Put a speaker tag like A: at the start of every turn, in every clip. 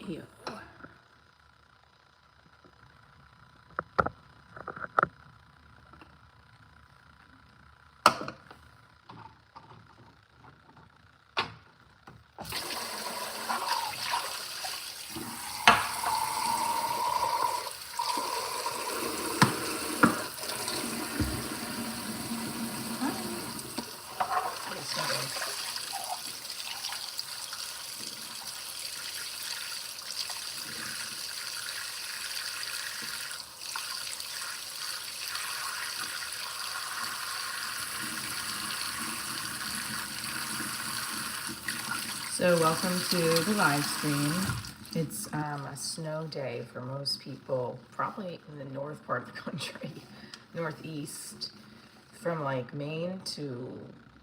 A: Ew. So welcome to the live stream. It's a snow day for most people, probably in the north part of the country, northeast, from like Maine to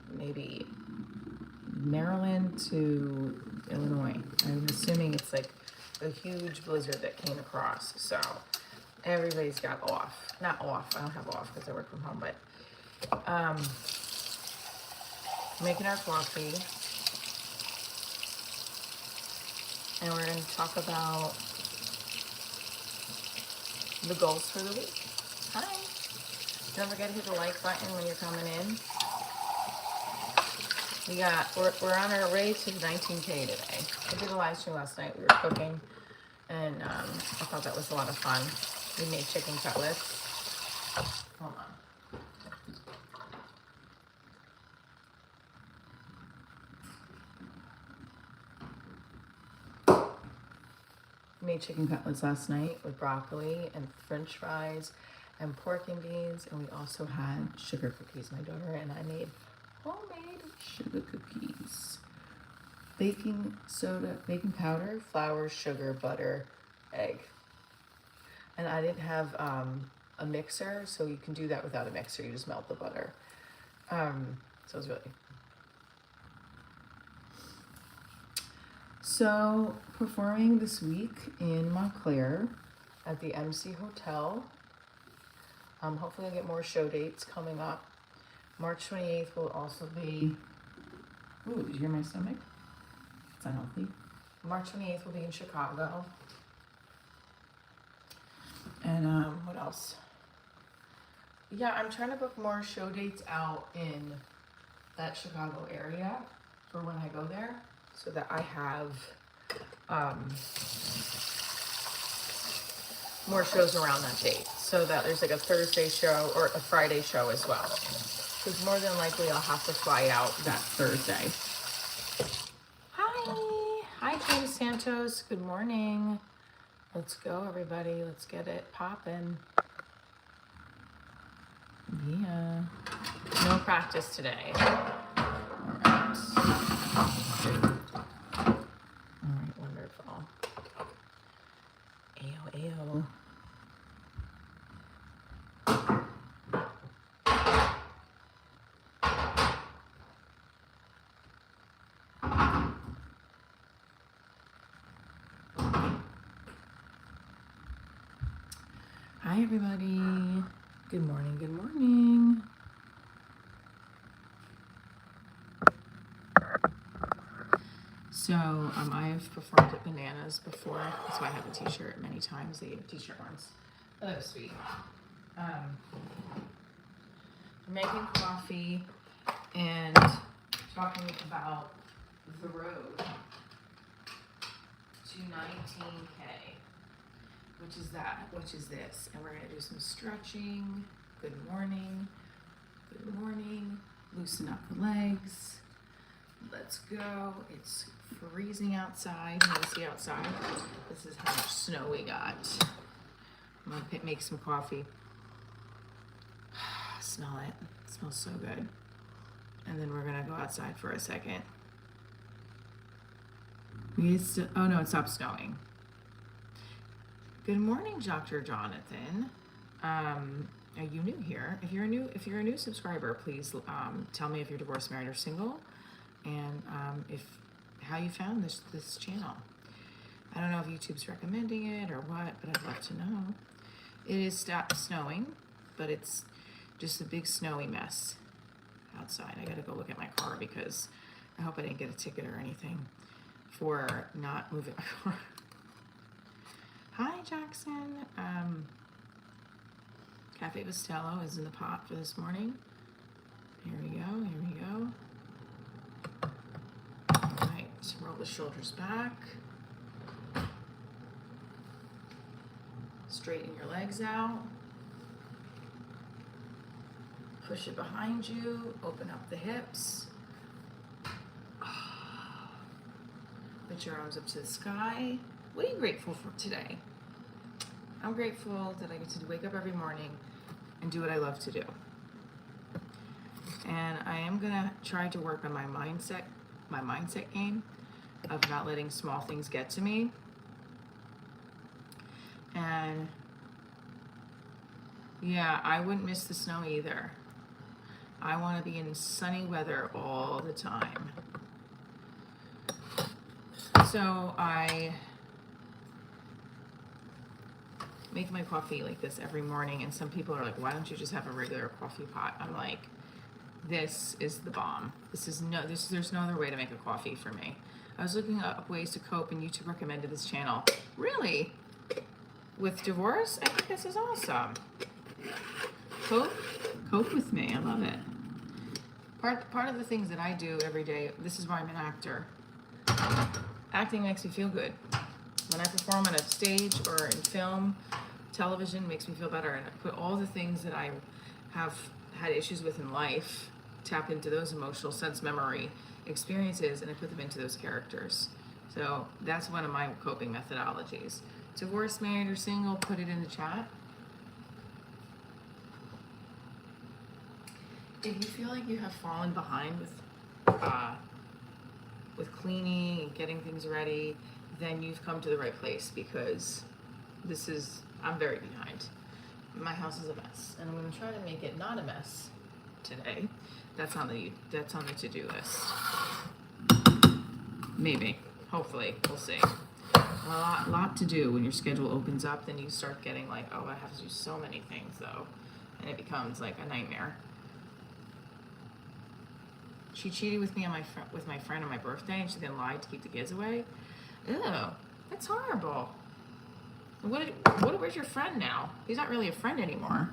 A: maybe Maryland to Illinois. I'm assuming it's like a huge blizzard that came across, so everybody's got off. Not off, I don't have off because I work from home, but making our coffee. And we're going to talk about the goals for the week. Hi. Don't forget to hit the like button when you're coming in. We're on our way to 19K today. I did a live stream last night. We were cooking, and I thought that was a lot of fun. We made chicken cutlets. Hold on. Made chicken cutlets last night with broccoli and french fries and pork and beans, and we also had sugar cookies. My daughter and I made homemade sugar cookies. Baking soda, baking powder, flour, sugar, butter, egg. And I didn't have a mixer, so you can do that without a mixer. You just melt the butter. So it was really... So, performing this week in Montclair at the MC Hotel. Hopefully I'll get more show dates coming up. March 28th will also be... Ooh, did you hear my stomach? It's unhealthy. March 28th will be in Chicago. And what else? Yeah, I'm trying to book more show dates out in that Chicago area for when I go there, so that I have more shows around that date, so that there's like a Thursday show or a Friday show as well, because more than likely I'll have to fly out that Thursday. Hi Katie Santos, good morning. Let's go everybody, let's get it poppin'. Yeah, no practice today. All right, wonderful. Ayo. Hi everybody. Good morning, good morning. So I have performed at Bananas before. That's why I have a t-shirt many times. They gave a t-shirt once. Oh, that was sweet. I'm making coffee and talking about the road to 19K, which is this. And we're gonna do some stretching. Good morning. Good morning. Loosen up the legs. Let's go. It's freezing outside. You want to see outside? This is how much snow we got. I'm gonna make some coffee. Smell it. It smells so good. And then we're gonna go outside for a second. Oh no, it stopped snowing. Good morning, Dr. Jonathan. Are you new here? If you're a new subscriber, please tell me if you're divorced, married, or single, and how you found this channel. I don't know if YouTube's recommending it or what, but I'd love to know. It is stopped snowing, but it's just a big snowy mess outside. I gotta go look at my car because I hope I didn't get a ticket or anything for not moving my car. Hi, Jackson. Cafe Bustelo is in the pot for this morning. Here we go, here we go. All right, roll the shoulders back. Straighten your legs out. Push it behind you, open up the hips. Put your arms up to the sky. What are you grateful for today? I'm grateful that I get to wake up every morning and do what I love to do. And I am gonna try to work on my mindset game of not letting small things get to me. And yeah, I wouldn't miss the snow either. I want to be in sunny weather all the time. So I make my coffee like this every morning, and some people are like, why don't you just have a regular coffee pot? I'm like, this is the bomb. There's no other way to make a coffee for me. I was looking up ways to cope, and YouTube recommended this channel. Really? With divorce? I think this is awesome. Cope with me. I love it. Part of the things that I do every day, this is why I'm an actor. Acting makes me feel good. When I perform on a stage or in film, television makes me feel better. And I put all the things that I have had issues with in life, tap into those emotional sense memory experiences, and I put them into those characters. So that's one of my coping methodologies. Divorced, married, or single, put it in the chat. If you feel like you have fallen behind with cleaning and getting things ready, then you've come to the right place, because I'm very behind. My house is a mess, and I'm going to try to make it not a mess today. That's on the to-do list. Maybe, hopefully, we'll see. A lot to do when your schedule opens up. Then you start getting like, oh, I have to do so many things though, and it becomes like a nightmare. She cheated with me with my friend on my birthday, and she then lied to keep the kids away. Ew, that's horrible. Where's your friend now? He's not really a friend anymore.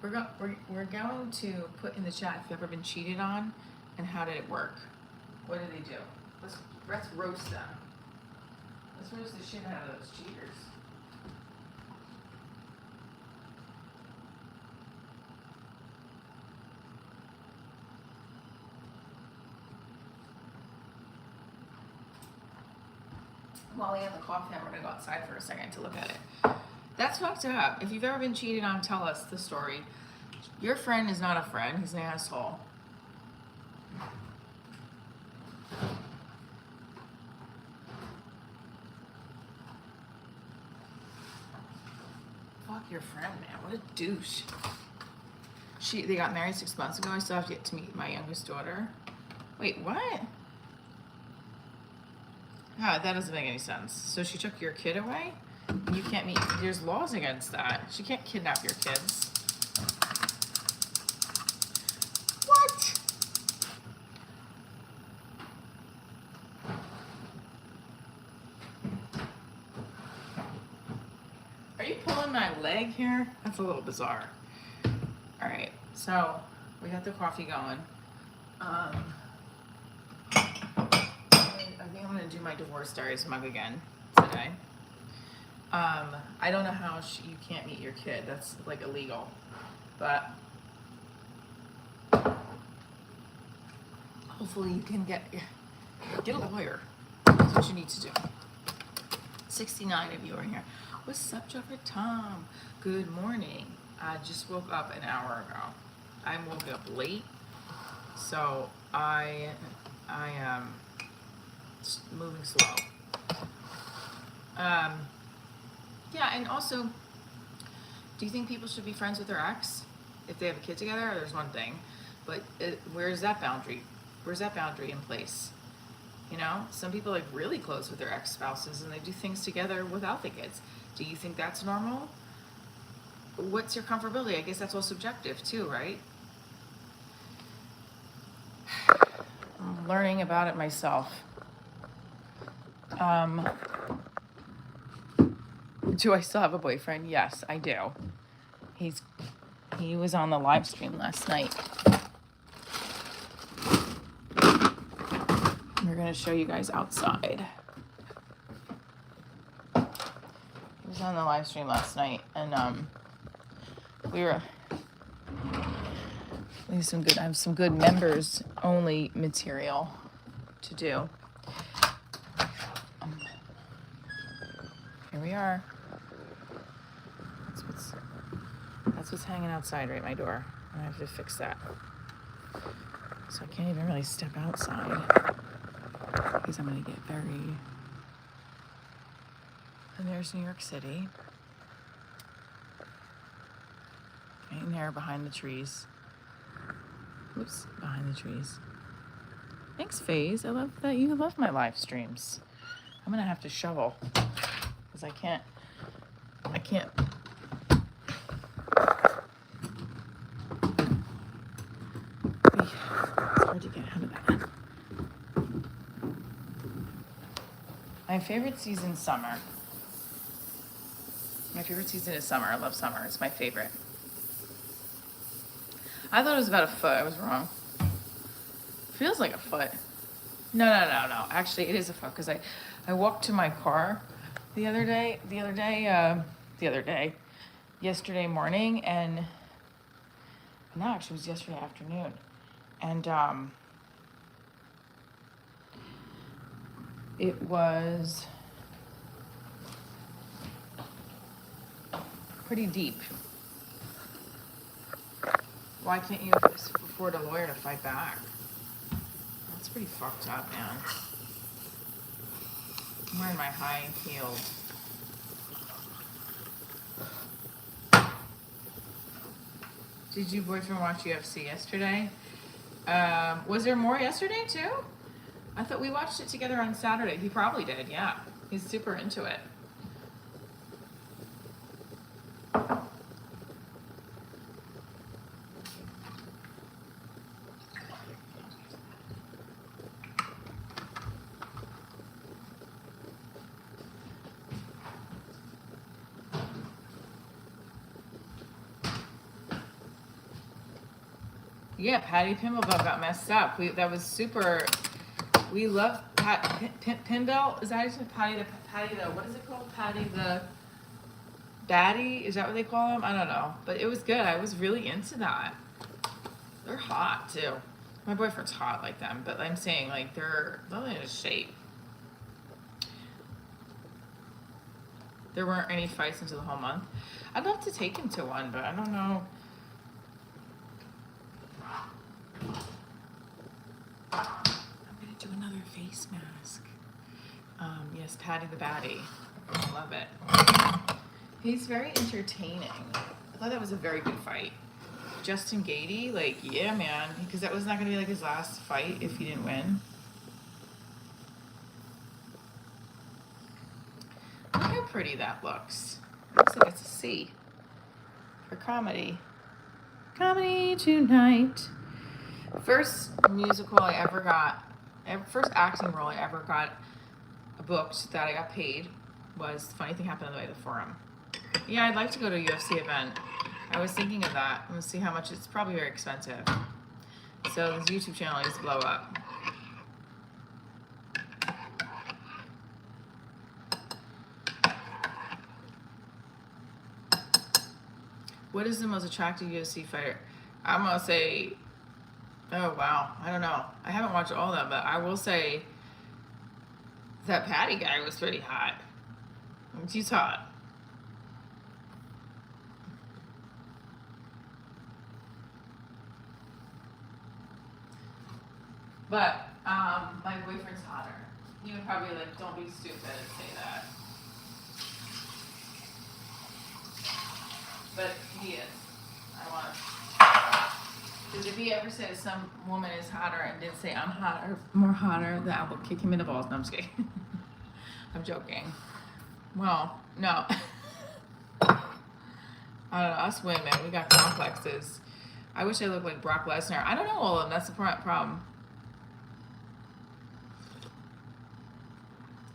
A: We're going to put in the chat if you've ever been cheated on, and how did it work? What did they do? Let's roast them. Let's roast the shit out of those cheaters. While we have the coffee, I'm gonna go outside for a second to look at it. That's fucked up. If you've ever been cheated on, tell us the story. Your friend is not a friend, he's an asshole. Fuck your friend, man. What a douche. They got married 6 months ago. I still have yet to meet my youngest daughter. Wait, what? Ah, that doesn't make any sense. So she took your kid away? And you can't meet, there's laws against that. She can't kidnap your kids. What? Are you pulling my leg here? That's a little bizarre. All right, so we got the coffee going. I think I'm gonna do my Divorce Diaries mug again today. I don't know how you can't meet your kid. That's like illegal, but hopefully you can get a lawyer. That's what you need to do. 69 of you are here. What's up, Jeffrey Tom? Good morning. I just woke up an hour ago. I'm woken up late, so I am moving slow. Yeah, and also, do you think people should be friends with their ex if they have a kid together? There's one thing, but where's that boundary? Where's that boundary in place? You know, some people are like really close with their ex-spouses and they do things together without the kids. Do you think that's normal? What's your comfortability? I guess that's all subjective too, right? I'm learning about it myself. Do I still have a boyfriend? Yes, I do. He was on the live stream last night. We're gonna show you guys outside. He was on the live stream last night, and we have some good members only material to do. Here we are. That's what's hanging outside right at my door. I have to fix that. So I can't even really step outside because I'm going to get very... And there's New York City. Right in there behind the trees. Oops, behind the trees. Thanks, FaZe. I love that you love my live streams. I'm going to have to shovel because I can't... It's hard to get out of that. My favorite season, summer. My favorite season is summer. I love summer. It's my favorite. I thought it was about a foot. I was wrong. Feels like a foot. No. Actually, it is a foot because I walked to my car yesterday morning, and no, actually it was yesterday afternoon. And it was pretty deep. Why can't you afford a lawyer to fight back? That's pretty fucked up, man. I'm wearing my high heeled. Did your boyfriend watch UFC yesterday? Was there more yesterday too? I thought we watched it together on Saturday. He probably did, yeah. He's super into it. Yeah, Patty Pimblebell got messed up. That was super. We love Pinbell. Is that Patty the what is it called? Patty the Baddie? Is that what they call them? I don't know, but it was good. I was really into that. They're hot too. My boyfriend's hot like them, but I'm saying like they're in a shape. There weren't any fights until the whole month. I'd love to take him to one, but I don't know. I'm gonna do another face mask. Yes, Patty the Baddie. I love it. He's very entertaining. I thought that was a very good fight. Justin Gaethje, like, yeah, man, because that was not gonna be like his last fight if he didn't win. Look how pretty that looks. Looks like it's a C for comedy. Comedy tonight. First musical I ever got, first acting role I ever got booked that I got paid was Funny Thing Happened on the Way to the Forum. Yeah, I'd like to go to a UFC event. I was thinking of that. I'm gonna see how much. It's probably very expensive. So this YouTube channel needs to blow up. What is the most attractive UFC fighter? I'm gonna say, oh wow, I don't know. I haven't watched all of them, but I will say that Patty guy was pretty hot. She's hot. But my boyfriend's hotter. He would probably like, don't be stupid and say that. But he is. I want to. Because if he ever says some woman is hotter and didn't say I'm hotter, more hotter, then I will kick him in the balls. No, I'm just kidding. I'm joking. Well, no. I don't know. Us women, we got complexes. I wish I looked like Brock Lesnar. I don't know all of them. That's the problem.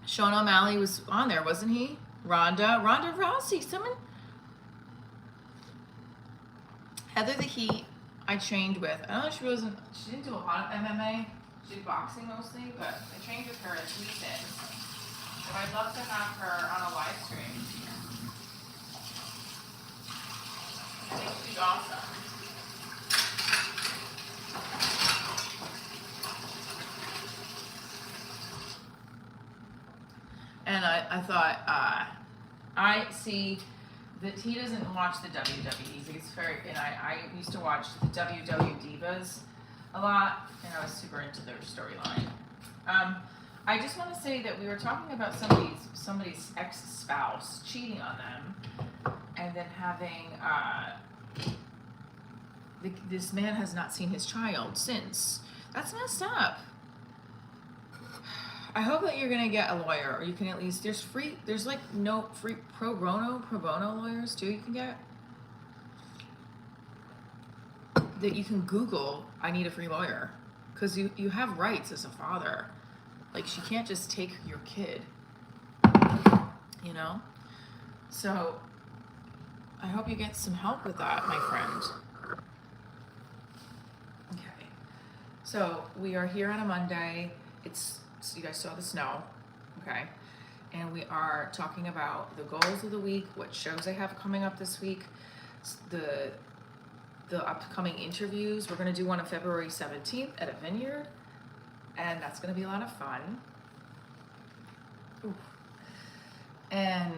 A: Sean O'Malley was on there, wasn't he? Ronda Rousey, someone. Heather the Heat, I trained with. I don't know, she didn't do a lot of MMA. She did boxing mostly, but I trained with her in Houston. So I'd love to have her on a live stream. I think she's awesome. And I thought, I see that he doesn't watch the WWE. He's very, and I used to watch the WWE Divas a lot, and I was super into their storyline. I just want to say that we were talking about somebody's ex-spouse cheating on them, and then having this man has not seen his child since. That's messed up. I hope that you're gonna get a lawyer, or you can at least, there's like no free pro bono lawyers too you can get. That you can Google, I need a free lawyer. Because you have rights as a father. Like, she can't just take your kid. You know? So, I hope you get some help with that, my friend. Okay. So, we are here on a Monday. You guys saw the snow. Okay. And we are talking about the goals of the week, what shows I have coming up this week, the upcoming interviews. We're going to do one on February 17th at a vineyard, and that's going to be a lot of fun. Ooh. And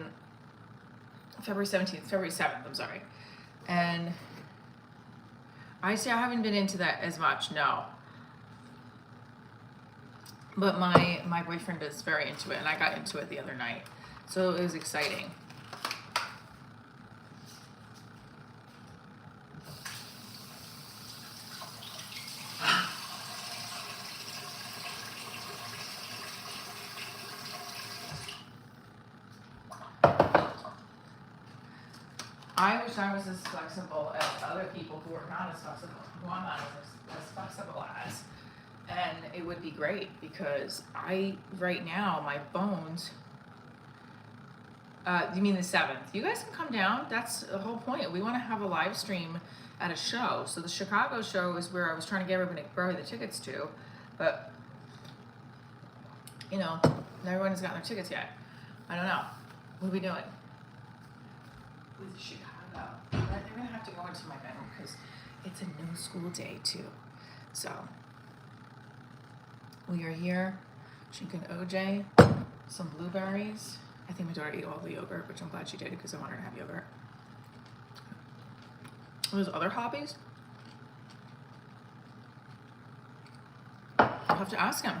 A: February 7th, I'm sorry. And I haven't been into that as much, no. But my boyfriend is very into it, and I got into it the other night. So it was exciting. I wish I was as flexible as other people who are not as flexible, who I'm not as flexible as. And it would be great because right now, my bones, you mean the 7th? You guys can come down. That's the whole point. We want to have a live stream at a show. So the Chicago show is where I was trying to get everybody to borrow the tickets to. But, you know, not everyone has gotten their tickets yet. I don't know. What are we doing with Chicago? They're going to have to go into my bedroom because it's a no school day too. So we are here drinking OJ, some blueberries. I think my daughter ate all the yogurt, which I'm glad she did because I want her to have yogurt. Those other hobbies? I'll have to ask him.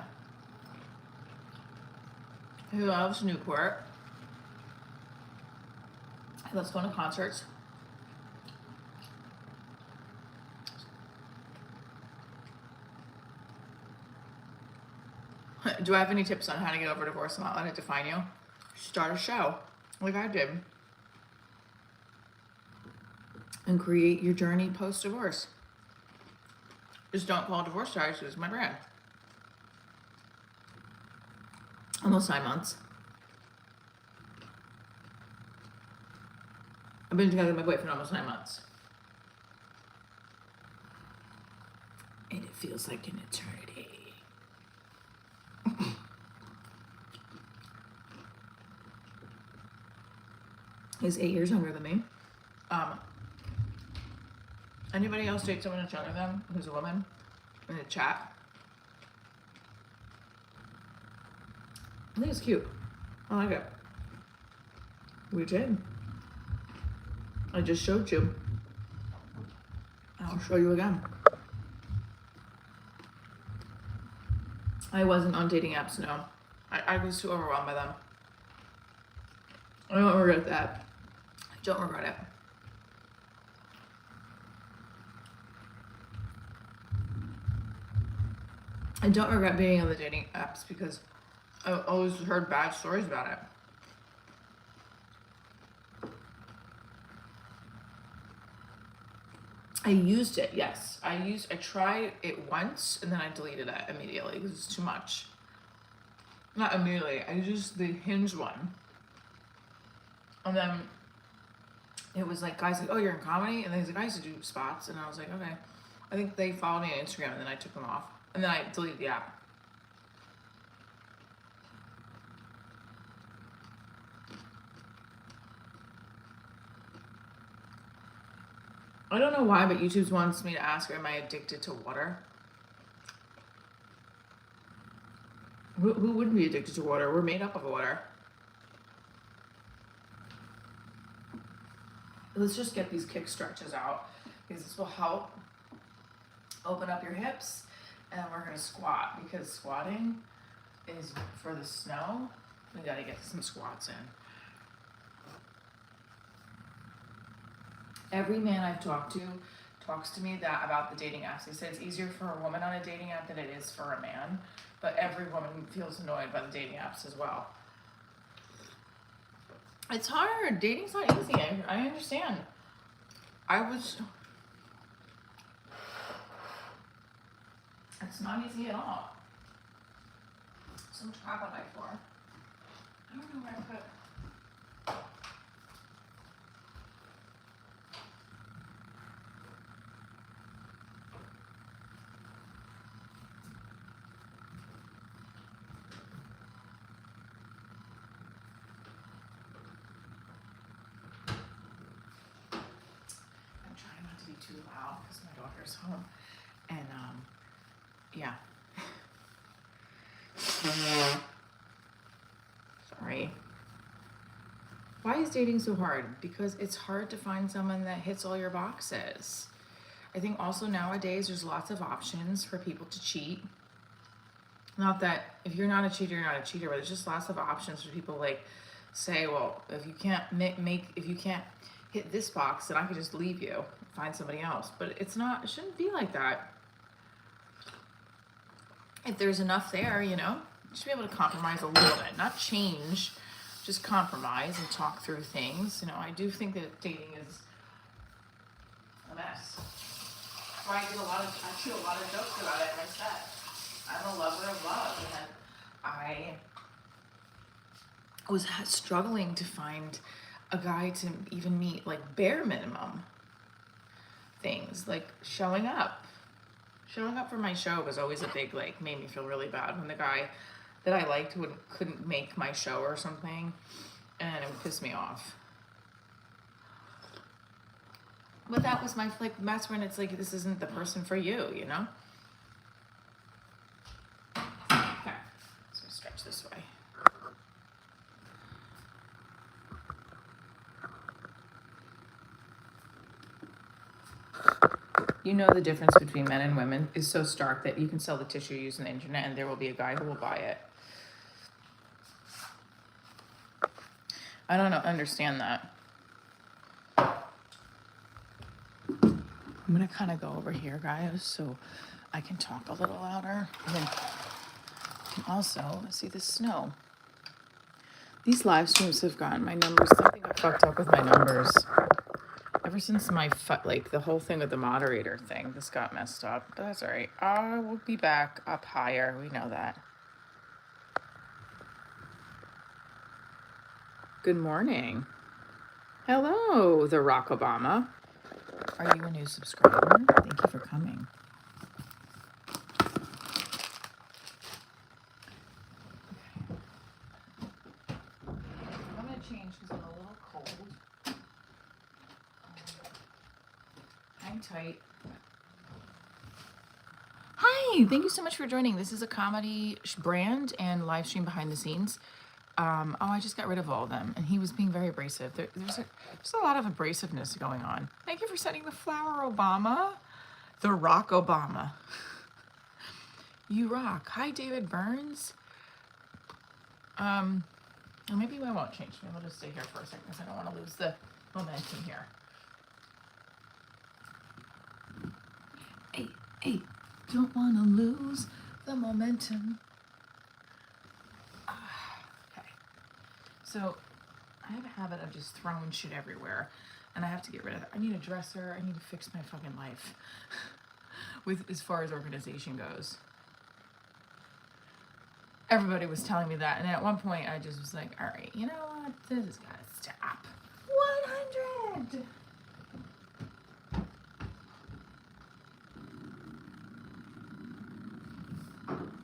A: He loves Newport. He loves going to concerts. Do I have any tips on how to get over divorce and not let it define you? Start a show, like I did, and create your journey post-divorce. Just don't call Divorce Diaries, it's my brand. Almost 9 months. I've been together with my boyfriend almost 9 months. And it feels like an eternity. He's 8 years younger than me. Anybody else date someone that's younger than them, who's a woman, in the chat? I think it's cute. I like it. We did. I just showed you. I'll show you again. I wasn't on dating apps, no. I was too overwhelmed by them. I don't regret that. I don't regret it. I don't regret being on the dating apps because I always heard bad stories about it. I used it, yes. I tried it once and then I deleted it immediately because it's too much. Not immediately. I used the Hinge one. And then it was like, guys, like, oh, you're in comedy? And then he's like, I used to do spots. And I was like, okay. I think they followed me on Instagram, and then I took them off. And then I deleted the app. I don't know why, but YouTube wants me to ask her, am I addicted to water? Who wouldn't be addicted to water? We're made up of water. Let's just get these kick stretches out, because this will help open up your hips. And we're going to squat, because squatting is for the snow. We got to get some squats in. Every man I've talked to talks to me that about the dating apps. They said it's easier for a woman on a dating app than it is for a man, but every woman feels annoyed by the dating apps as well. It's hard. Dating's not easy. I understand. It's not easy at all. Some trap on my floor. I don't know where I put. I'm trying not to be too loud because my daughter's home. And yeah. Sorry. Why is dating so hard? Because it's hard to find someone that hits all your boxes. I think also nowadays there's lots of options for people to cheat. Not that if you're not a cheater, you're not a cheater, but there's just lots of options for people like say, well, if you can't if you can't hit this box, then I could just leave you, find somebody else. But it shouldn't be like that. If there's enough there, you should be able to compromise a little bit, not change, just compromise and talk through things. I do think that dating is a mess. So I do a lot of jokes about it in my set. I'm a lover of love, and I was struggling to find a guy to even meet like bare minimum things, like showing up. Showing up for my show was always a big, like, made me feel really bad when the guy that I liked couldn't make my show or something, and it would piss me off. But that was that's when it's like, this isn't the person for you, Okay, so stretch this way. The difference between men and women is so stark that you can sell the tissue using the internet and there will be a guy who will buy it. I don't understand that. I'm going to kind of go over here, guys, so I can talk a little louder. And then you can also see the snow. These live streams have gotten my numbers. Something got fucked up with my numbers. Ever since the whole thing with the moderator thing, this got messed up. But that's all right. I will be back up higher. We know that. Good morning. Hello, the Rock Obama. Are you a new subscriber? Thank you for coming. I'm going to change because I'm a little cold. Hang tight. Hi, thank you so much for joining. This is a comedy brand and live stream behind the scenes. I just got rid of all of them, and he was being very abrasive. There's a lot of abrasiveness going on. Thank you for sending the flower, Obama. The Rock Obama. You rock. Hi, David Burns. Maybe I won't change. Maybe I'll just stay here for a second because I don't want to lose the momentum here. Hey, don't want to lose the momentum. Okay. So I have a habit of just throwing shit everywhere, and I have to get rid of it. I need a dresser. I need to fix my fucking life with as far as organization goes. Everybody was telling me that, and at one point I just was like, all right, you know what? This has got to stop. 100.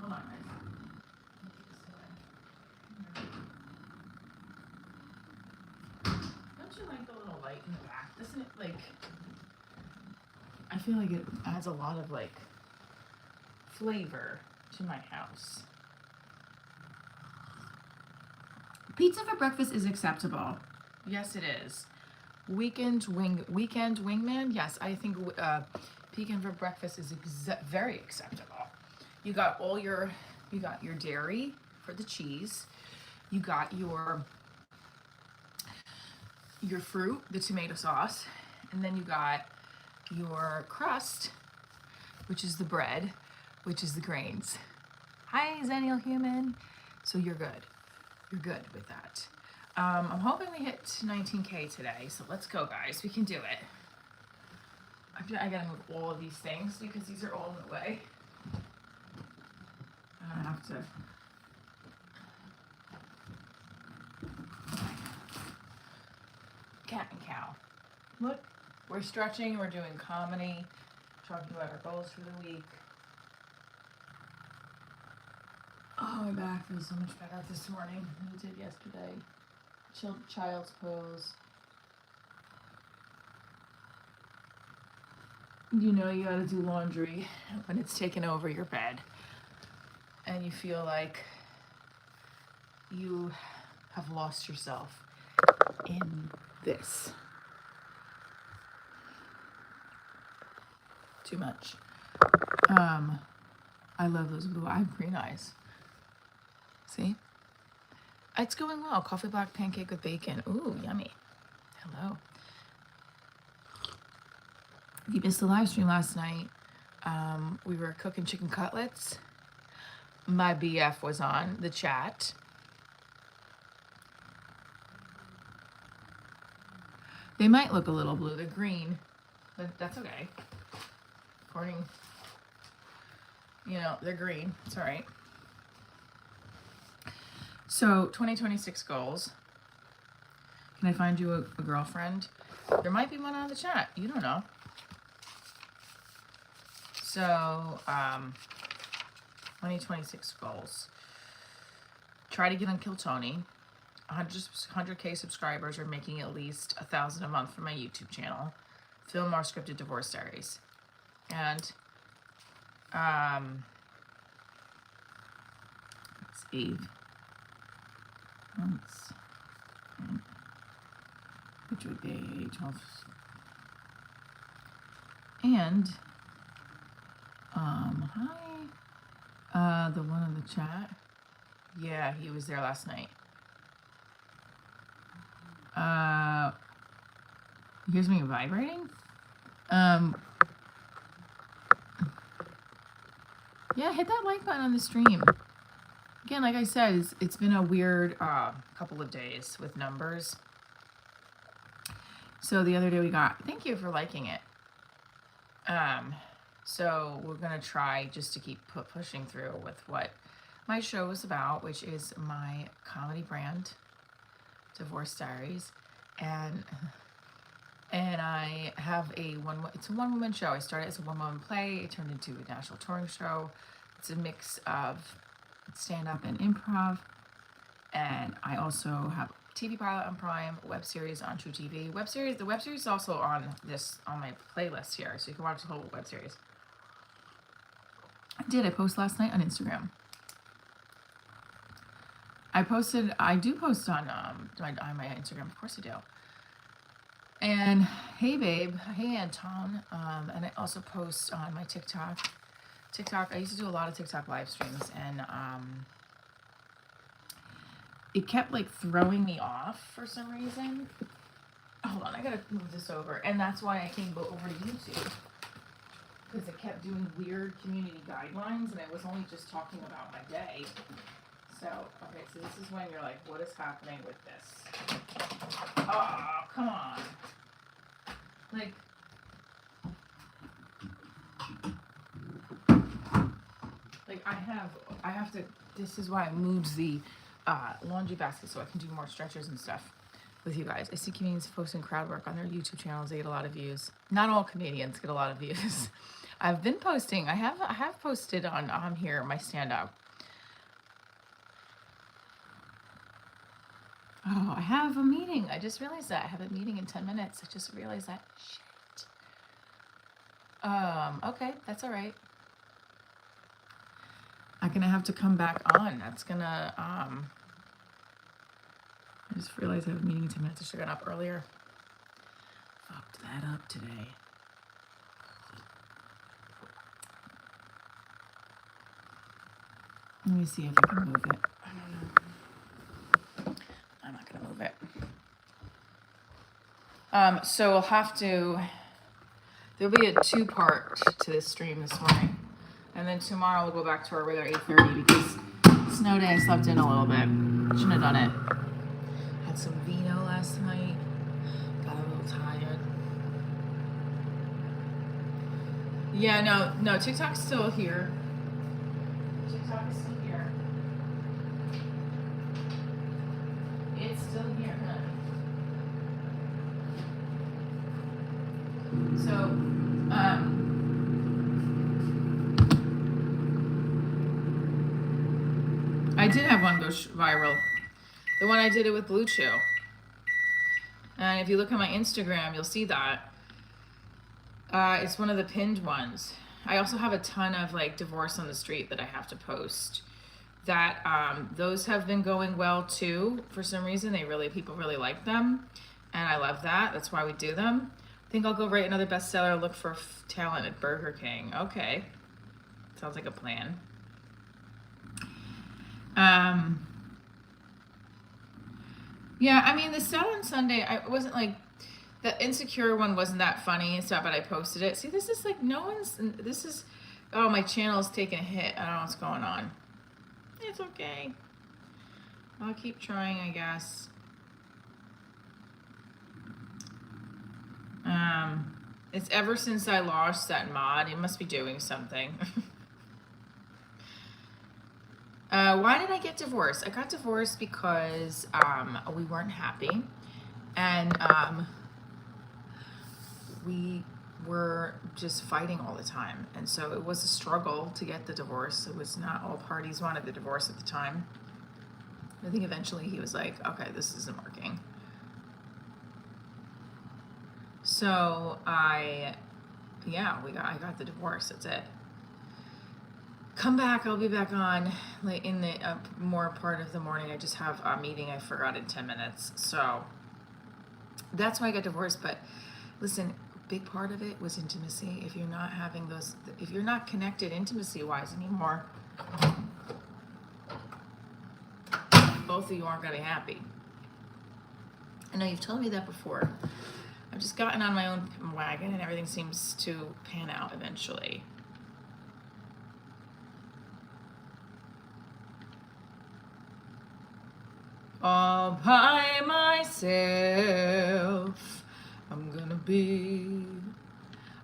A: Hold on, guys. Don't you like the little light in the back? Doesn't it, like, I feel like it adds a lot of, like, flavor to my house. Pizza for breakfast is acceptable. Yes, it is. Weekend wingman. Yes, I think pecan for breakfast is very acceptable. You got your dairy for the cheese. You got your fruit, the tomato sauce, and then you got your crust, which is the bread, which is the grains. Hi, Zennial Human. So you're good. You're good with that. I'm hoping we hit 19K today, so let's go, guys. We can do it. I gotta move all of these things because these are all in the way. I have to. Cat and cow. Look, we're stretching, we're doing comedy, talking about our goals for the week. Oh, my back feels so much better this morning than it did yesterday. Child's pose. You know you gotta do laundry when it's taken over your bed and you feel like you have lost yourself in this. Too much. I love those blue eye green eyes. See? It's going well. Coffee black pancake with bacon. Ooh, yummy. Hello. If you missed the live stream last night, we were cooking chicken cutlets. My BF was on the chat. They might look a little blue. They're green, but that's okay. According, they're green. It's all right. So 2026 goals. Can I find you a girlfriend? There might be one on the chat. You don't know. So 2026 goals. Try to get on Kill Tony. 100K subscribers are making at least $1,000 a month for my YouTube channel. Film more scripted divorce diaries. And Eve. Months. Which would be 12. And hi. The one in the chat. Yeah, he was there last night. Here's me vibrating. Yeah, hit that like button on the stream. Again, like I said, it's been a weird couple of days with numbers. So the other day we got, thank you for liking it. So we're gonna try just to keep pushing through with what my show is about, which is my comedy brand, Divorce Diaries, and I have it's a one-woman show. I started as a one-woman play. It turned into a national touring show. It's a mix of stand-up and improv, and I also have TV pilot on Prime, web series on True TV. The web series is also on my playlist here, so you can watch the whole web series. I post last night on Instagram. I do post on my Instagram, of course I do. And hey babe, hey Anton, and I also post on my TikTok. I used to do a lot of TikTok live streams, and it kept like throwing me off for some reason. Hold on, I gotta move this over, and that's why I came over to YouTube, because it kept doing weird community guidelines, and I was only just talking about my day. So, okay, so this is when you're like, what is happening with this? Oh, come on. Like I have to, this is why I moved the laundry basket so I can do more stretches and stuff with you guys. I see comedians posting crowd work on their YouTube channels. They get a lot of views. Not all comedians get a lot of views. I've been posting. I have posted on here my stand up. Oh, I have a meeting. I just realized that I have a meeting in 10 minutes. I just realized that. Shit. Okay, that's all right. I'm gonna have to come back on. That's gonna I just realized I have a meeting in 10 minutes. I should have gotten up earlier. Fucked that up today. Let me see if I can move it. I don't know. I'm not gonna move it. So we'll have to, there'll be a 2-part to this stream this morning. And then tomorrow we'll go back to our regular 8:30 because snow day I slept in a little bit. Shouldn't have done it. Had some vino last night. Got a little tired. Yeah, no, TikTok's still here. TikTok is still here. It's still here, huh? So, I did have one go viral. The one I did it with Blue Chew. And if you look at my Instagram, you'll see that. It's one of the pinned ones. I also have a ton of like divorce on the street that I have to post. That those have been going well too. For some reason, people really like them, and I love that. That's why we do them. I think I'll go write another bestseller. Look for talent at Burger King. Okay, sounds like a plan. Yeah, I mean the Sell on Sunday. I wasn't like. The Insecure one wasn't that funny and stuff, but I posted it. See, this is like oh, my channel is taking a hit. I don't know what's going on. It's okay. I'll keep trying, I guess. It's ever since I lost that mod. It must be doing something. Why did I get divorced? I got divorced because we weren't happy. And we were just fighting all the time. And so it was a struggle to get the divorce. It was not all parties wanted the divorce at the time. I think eventually he was like, okay, this isn't working. So I got the divorce. That's it. Come back. I'll be back on like in the more part of the morning. I just have a meeting I forgot in 10 minutes. So that's why I got divorced. But listen, big part of it was intimacy. If you're not having those, if you're not connected intimacy wise anymore, both of you aren't gonna be happy. I know you've told me that before. I've just gotten on my own wagon and everything seems to pan out eventually. All by myself, I'm gonna be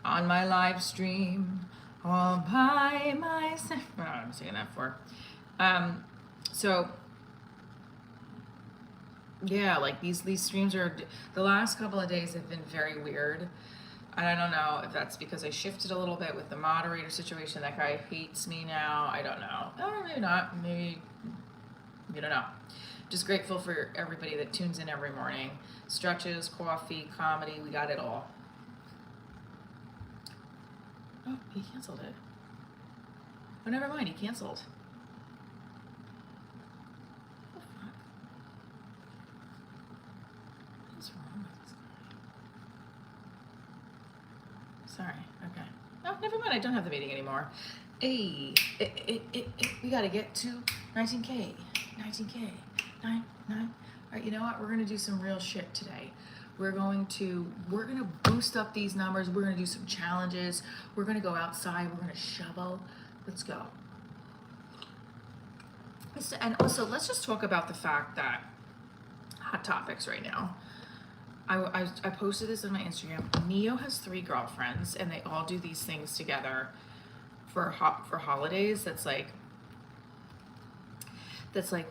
A: on my live stream all by myself. I don't know what I'm singing that for. So yeah, like these streams are, the last couple of days have been very weird. And I don't know if that's because I shifted a little bit with the moderator situation. That guy hates me now. I don't know. Oh, maybe not. Maybe, you don't know. Just grateful for everybody that tunes in every morning. Stretches, coffee, comedy, we got it all. Oh, he canceled it. Oh, never mind, he canceled. Oh, fuck. What's wrong with this guy? Sorry, okay. Oh, never mind, I don't have the meeting anymore. Hey, we gotta get to 19K. 19K. 9. All right, you know what? We're gonna do some real shit today. We're gonna boost up these numbers. We're gonna do some challenges. We're gonna go outside. We're gonna shovel. Let's go. And also, let's just talk about the fact that hot topics right now. I posted this on my Instagram. Neo has 3 girlfriends, and they all do these things together for holidays. That's like that's like,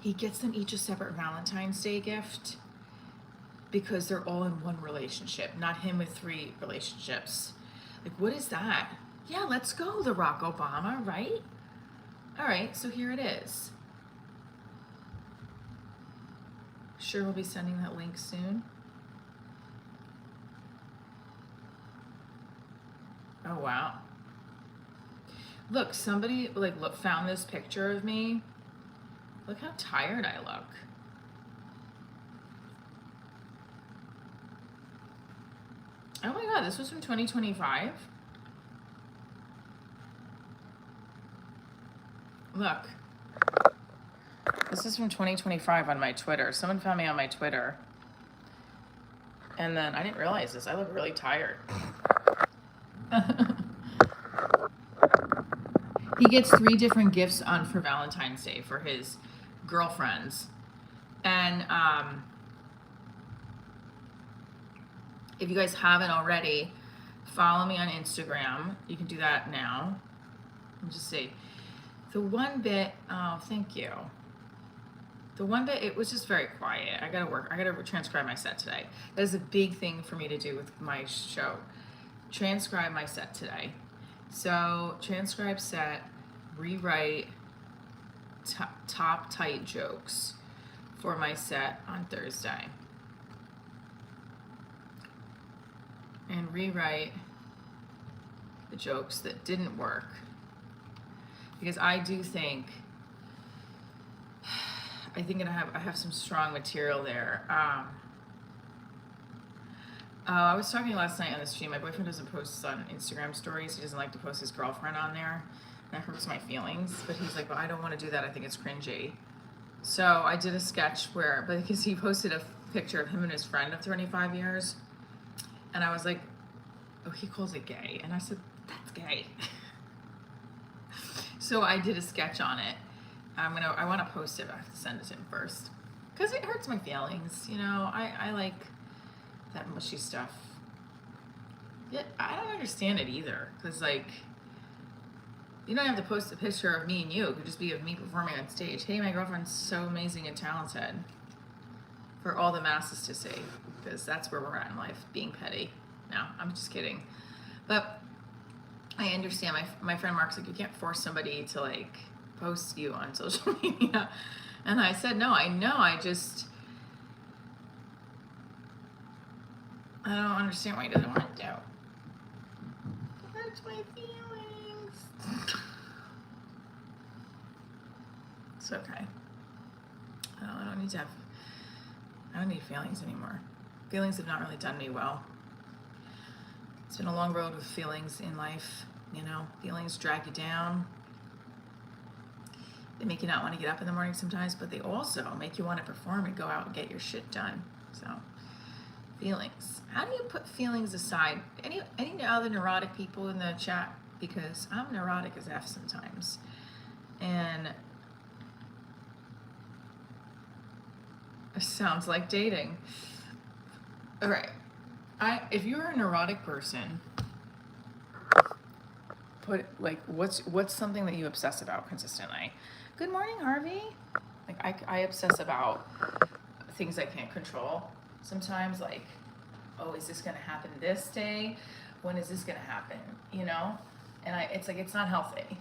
A: he gets them each a separate Valentine's Day gift because they're all in one relationship, not him with 3 relationships. Like, what is that? Yeah, let's go, the Barack Obama, right? All right, so here it is. Sure, we'll be sending that link soon. Oh, wow. Look, somebody found this picture of me. Look how tired I look. Oh my God, this was from 2025. Look, this is from 2025 on my Twitter. Someone found me on my Twitter. And then I didn't realize this. I look really tired. He gets 3 different gifts for Valentine's Day for his girlfriends. And if you guys haven't already, follow me on Instagram. You can do that now. Let me just see. The one bit, oh, thank you. The one bit, it was just very quiet. I gotta transcribe my set today. That is a big thing for me to do with my show. Transcribe my set today. So, transcribe set, rewrite top tight jokes for my set on Thursday. And rewrite the jokes that didn't work. Because I do think I have some strong material there. I was talking last night on the stream. My boyfriend doesn't post on Instagram stories. He doesn't like to post his girlfriend on there. That hurts my feelings. But he's like, well, I don't want to do that. I think it's cringy. So I did a sketch because he posted a picture of him and his friend of 25 years. And I was like, oh, he calls it gay. And I said, that's gay. So I did a sketch on it. I want to post it. I have to send it to him first. Because it hurts my feelings. You know, I like that mushy stuff. Yet I don't understand it either. Because, like, you don't have to post a picture of me and you. It could just be of me performing on stage. Hey, my girlfriend's so amazing and talented. For all the masses to see. Because that's where we're at in life. Being petty. No, I'm just kidding. But I understand. My friend Mark's like, you can't force somebody to, like, post you on social media. And I said, no, I know. I don't understand why he doesn't want to do. It hurts my feelings. It's okay. I don't need feelings anymore. Feelings have not really done me well. It's been a long road with feelings in life. You know, feelings drag you down. They make you not want to get up in the morning sometimes, but they also make you want to perform and go out and get your shit done. So, feelings. How do you put feelings aside? Any other neurotic people in the chat? Because I'm neurotic as F sometimes. And it sounds like dating. All right. If you're a neurotic person, put, like, what's something that you obsess about consistently? Good morning, Harvey. Like, I obsess about things I can't control. Sometimes, like, oh, is this gonna happen this day? When is this gonna happen? You know? And it's like, it's not healthy.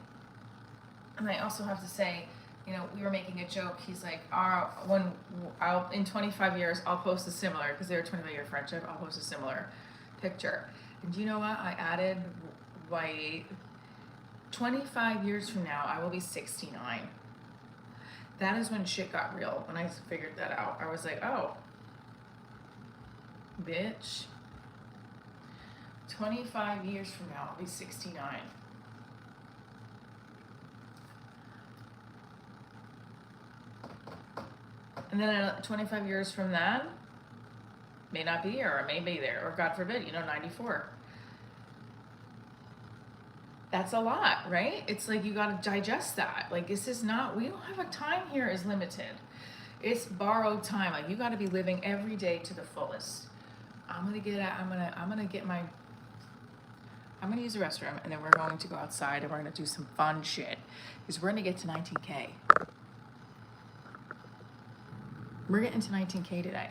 A: And I also have to say, you know, we were making a joke. He's like, in 25 years, I'll post a similar, because they're a 25-year friendship, I'll post a similar picture. And do you know what? I added, 25 years from now, I will be 69. That is when shit got real, when I figured that out. I was like, oh, bitch. 25 years from now, I'll be 69. And then 25 years from then, may not be here, or may be there, or God forbid, 94. That's a lot, right? It's like, you got to digest that. Like, this is not, we don't have a time here is limited. It's borrowed time. Like, you got to be living every day to the fullest. I'm going to use the restroom, and then we're going to go outside and we're going to do some fun shit, because we're going to get to 19K. We're getting to 19K today.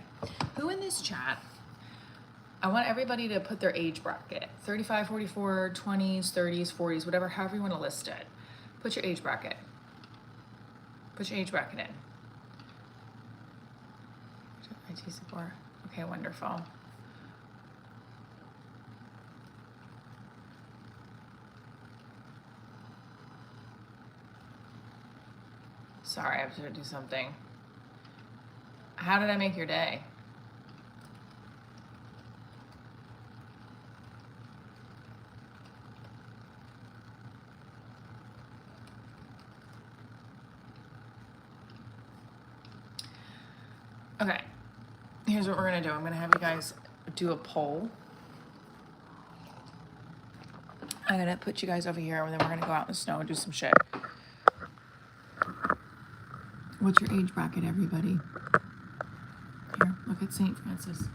A: Who in this chat? I want everybody to put their age bracket. 35, 44, 20s, 30s, 40s, whatever, however you want to list it. Put your age bracket. Put your age bracket in. IT support. Okay, wonderful. Sorry, I have to do something. How did I make your day? Okay, here's what we're gonna do. I'm gonna have you guys do a poll. I'm gonna put you guys over here, and then we're gonna go out in the snow and do some shit. What's your age bracket, everybody? Here, look at St. Francis.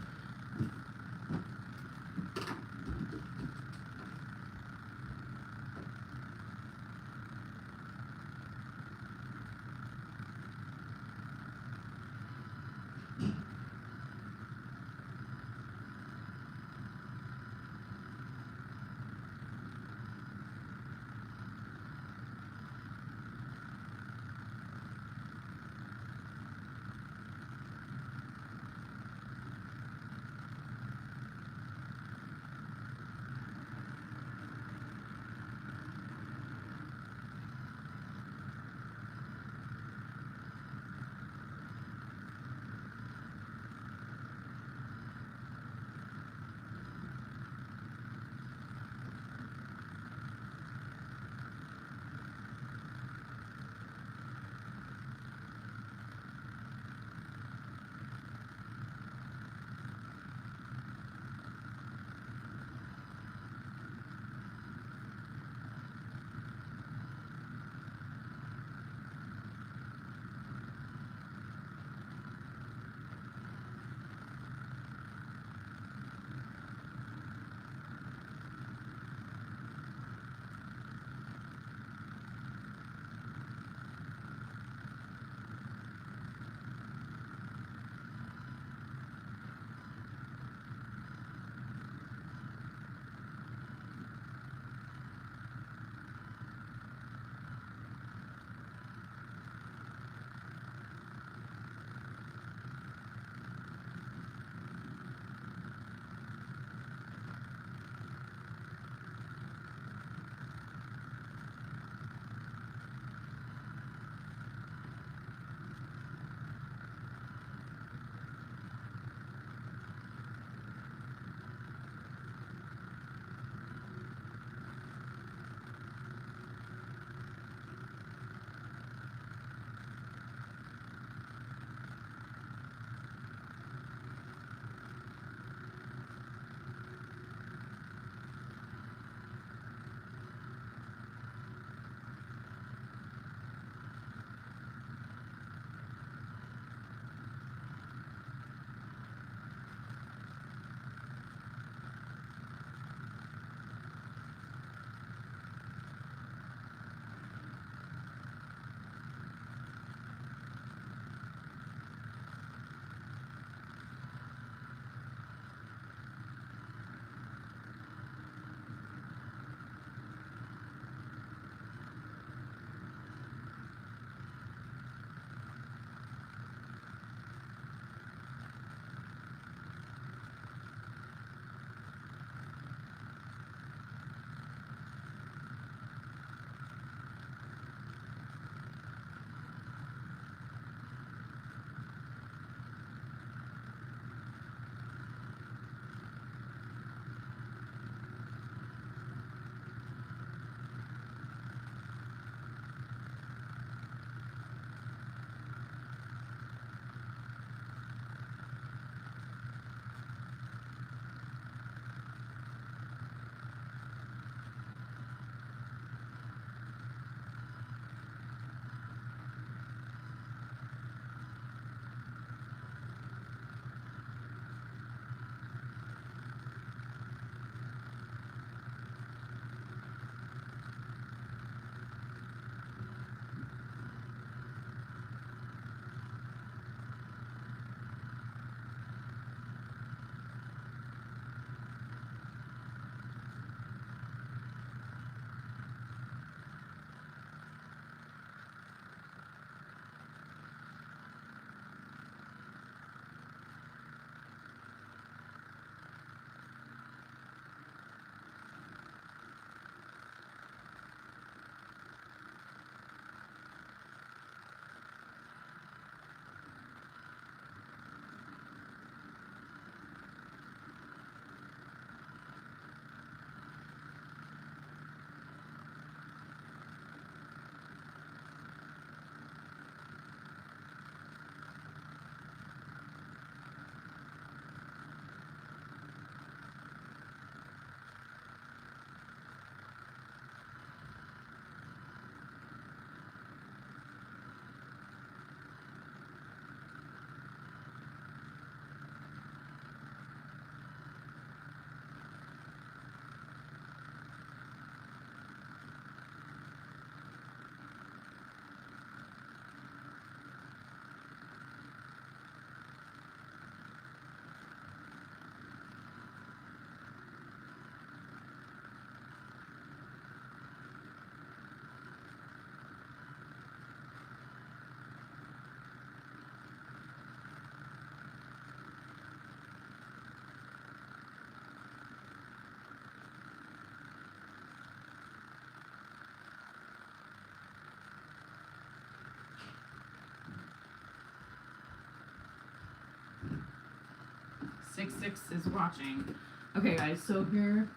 A: 6 is watching. Okay, guys, so here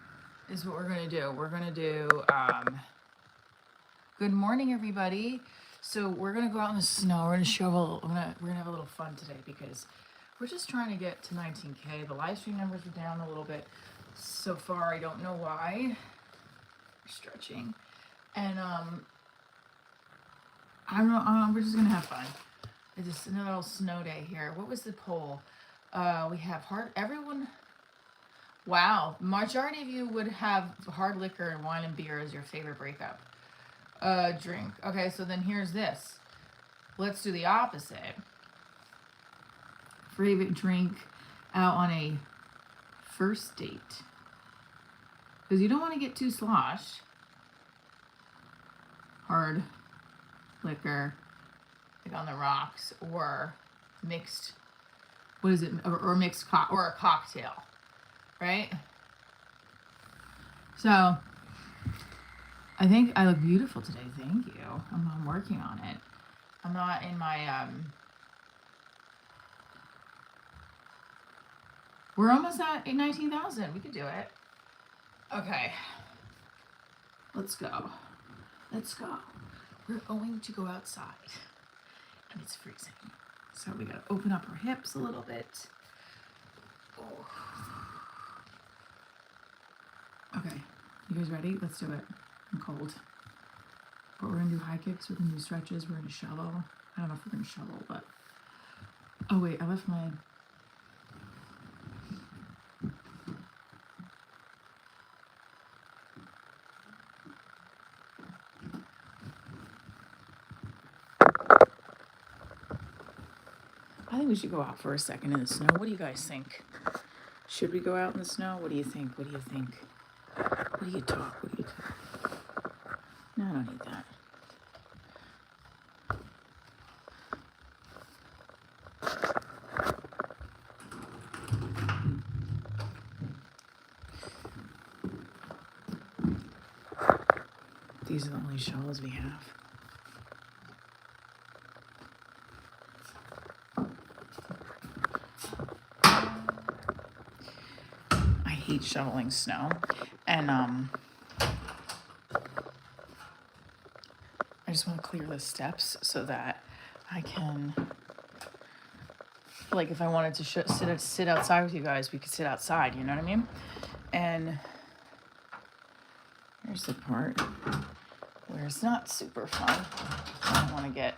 A: is what we're gonna do. We're gonna do, good morning, everybody. So we're gonna go out in the snow. We're gonna shovel. We're gonna have a little fun today because we're just trying to get to 19K. The live stream numbers are down a little bit so far. I don't know why. We're stretching, and I don't know. We're just gonna have fun. It's just another little snow day here. What was the poll? We have everyone. Wow, majority of you would have hard liquor and wine and beer as your favorite breakup drink. Okay, so then here's this. Let's do the opposite. Favorite drink out on a first date. Because you don't want to get too sloshed. Hard liquor, like on the rocks, or mixed, what is it, or mixed or a cocktail, right? So I think I look beautiful today. Thank you. I'm working on it. I'm not in my we're almost at 19,000. We could do it. Okay, let's go. We're going to go outside and it's freezing, so we gotta open up our hips a little bit. Oh. Okay, you guys ready? Let's do it. I'm cold. But we're gonna do high kicks, we're gonna do stretches, we're gonna shovel. I don't know if we're gonna shovel, but oh wait, I left my I think we should go out for a second in the snow. What do you guys think? Should we go out in the snow? What do you think? What do you think? What do you talk? No, I don't need that. These are the only shawls we have. I hate shoveling snow, and I just want to clear the steps so that I can, like, if I wanted to sit outside with you guys, we could sit outside, you know what I mean? And here's the part where it's not super fun. I don't want to get...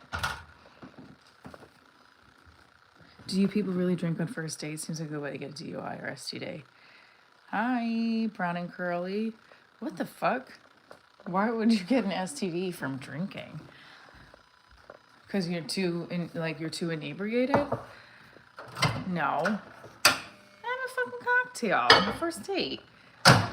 A: Do you people really drink on first dates? Seems like a good way to get a DUI or STD. Hi, Brown and Curly. What the fuck? Why would you get an STD from drinking? Because you're too inebriated? No. Have a fucking cocktail on the first date. I'm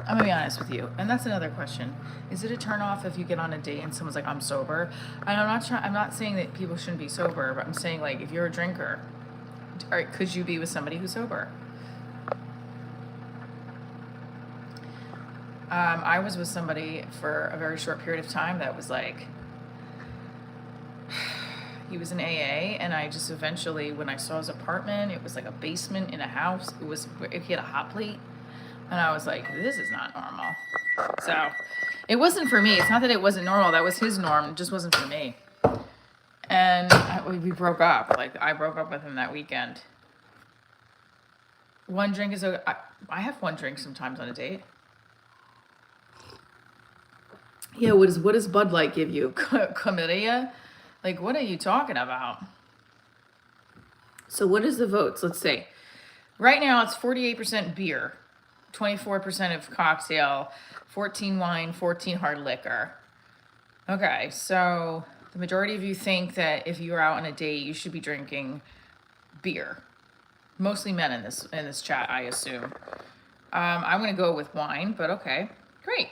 A: gonna be honest with you, and that's another question. Is it a turn off if you get on a date and someone's like, I'm sober? And I'm not saying that people shouldn't be sober, but I'm saying, like, if you're a drinker, all right, could you be with somebody who's sober? I was with somebody for a very short period of time that was like, he was in AA, and I just eventually, when I saw his apartment, it was like a basement in a house. He had a hot plate, and I was like, this is not normal. So it wasn't for me. It's not that it wasn't normal. That was his norm. It just wasn't for me. And we broke up. Like, I broke up with him that weekend. One drink is okay. I have one drink sometimes on a date. Yeah, what does Bud Light give you? Chlamydia? Like, what are you talking about? So what is the votes? Let's see. Right now it's 48% beer, 24% of cocktail, 14 wine, 14 hard liquor. Okay, so the majority of you think that if you're out on a date, you should be drinking beer. Mostly men in this chat, I assume. I'm gonna go with wine, but okay, great.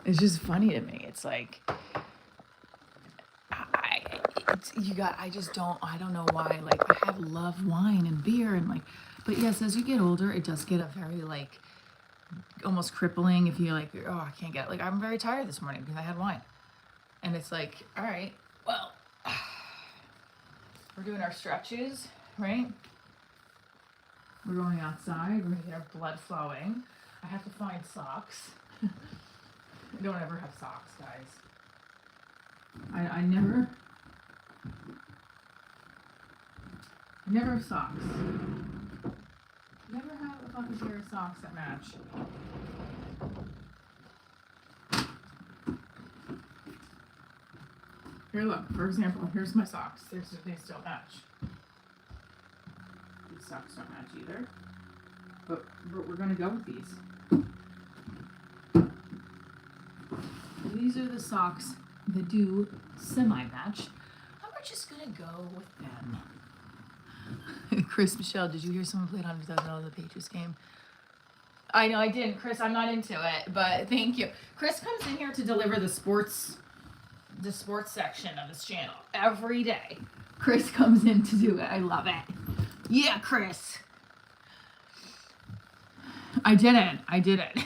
A: It's just funny to me. It's like, I don't know why. Like, I love wine and beer and like, but yes, as you get older, it does get a very like almost crippling if you like, oh, I can't get it. Like, I'm very tired this morning because I had wine. And it's like, all right, well, we're doing our stretches, right? We're going outside. We're going to get our blood flowing. I have to find socks. I don't ever have socks, guys. I never have socks. Never have a fucking pair of socks that match. Here, look. For example, here's my socks. They still match. These socks don't match either. But we're gonna go with these. These are the socks that do semi-match. And we're just gonna go with them. Chris, Michelle, did you hear someone played $100,000 the Patriots game? I know I didn't, Chris. I'm not into it, but thank you. Chris comes in here to deliver the sports section of this channel every day. Chris comes in to do it. I love it. Yeah, Chris. I did it.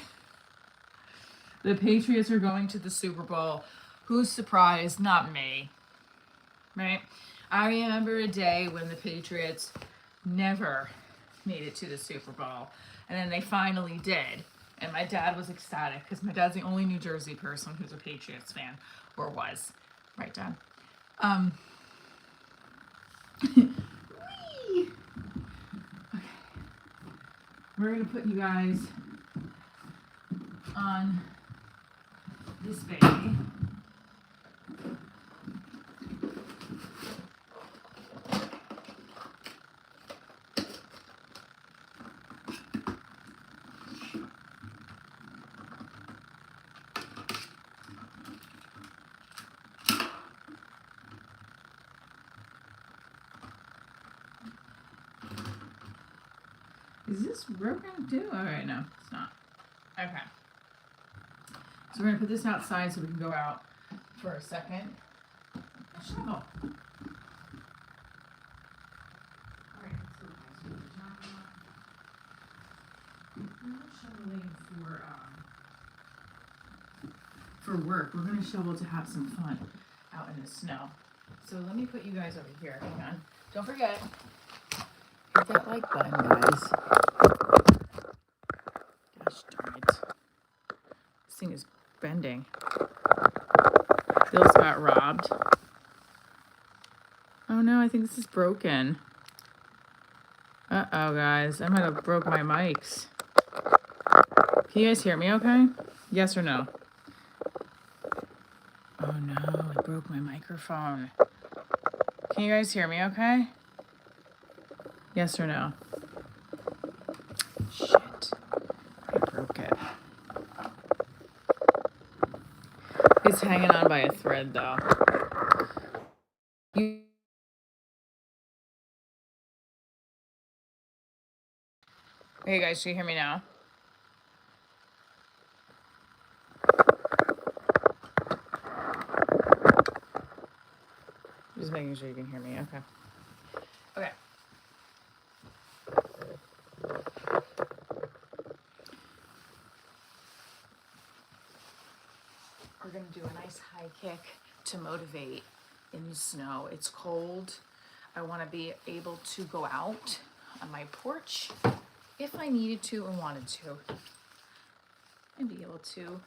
A: The Patriots are going to the Super Bowl. Who's surprised? Not me. Right? I remember a day when the Patriots never made it to the Super Bowl. And then they finally did. And my dad was ecstatic because my dad's the only New Jersey person who's a Patriots fan. Or was. Right, Dad? Whee! Okay. We're going to put you guys on this baby. Is this broken too? All right, no, it's not. Okay. So we're gonna put this outside so we can go out for a second. A shovel. All right, so we're not shoveling for work. We're gonna shovel to have some fun out in the snow. So let me put you guys over here. Hang on. Don't forget. Hit that like button, guys. Gosh darn it. This thing is bending. Bill's got robbed. Oh no, I think this is broken. Uh-oh, guys. I might have broke my mics. Can you guys hear me okay? Yes or no? Oh no, I broke my microphone. Can you guys hear me okay? Yes or no? Shit. I broke it. It's hanging on by a thread though. Hey guys, do you hear me now? Just making sure you can hear me. Okay. Okay. We're going to do a nice high kick to motivate in the snow. It's cold. I want to be able to go out on my porch if I needed to or wanted to. And be able to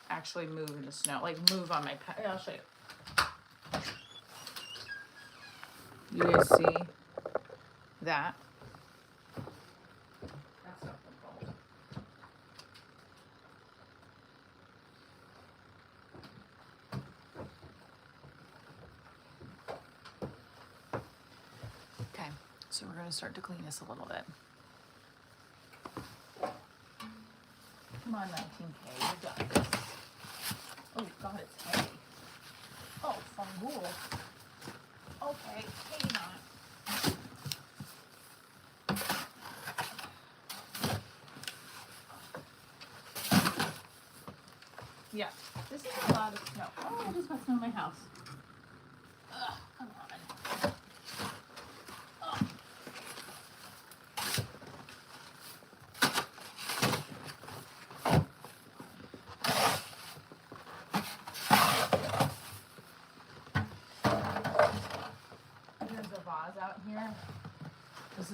A: actually move in the snow. Like move on my pet. I'll show you. You guys see that? That's not cold. Okay, so we're going to start to clean this a little bit. Come on, 19K, you got this. Oh, God, it's heavy. Oh, fungool. Okay, maybe not. Yeah, this is a lot of snow. Oh, I just got snow in my house. Ugh, come on. Ugh.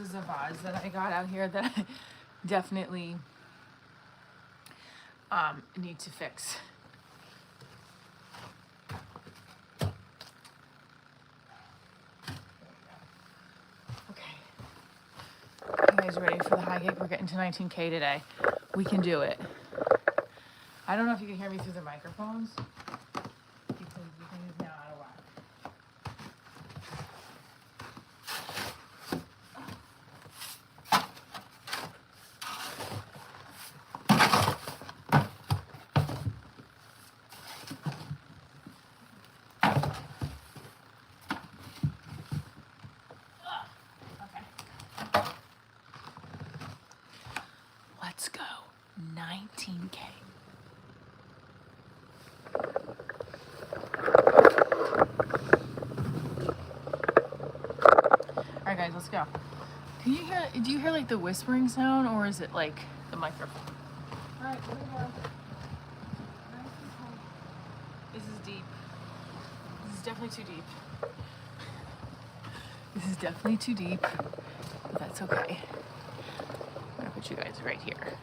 A: is a vase that I got out here that I definitely need to fix. Okay. You guys ready for the high kick? We're getting to 19K today. We can do it. I don't know if you can hear me through the microphones because the thing is now out of whack. Let's go. 19K. Alright guys, let's go. Do you hear like the whispering sound, or is it like the microphone? Alright, here we go. This is deep. This is definitely too deep. This is definitely too deep, but that's okay. I'm gonna put you guys right here.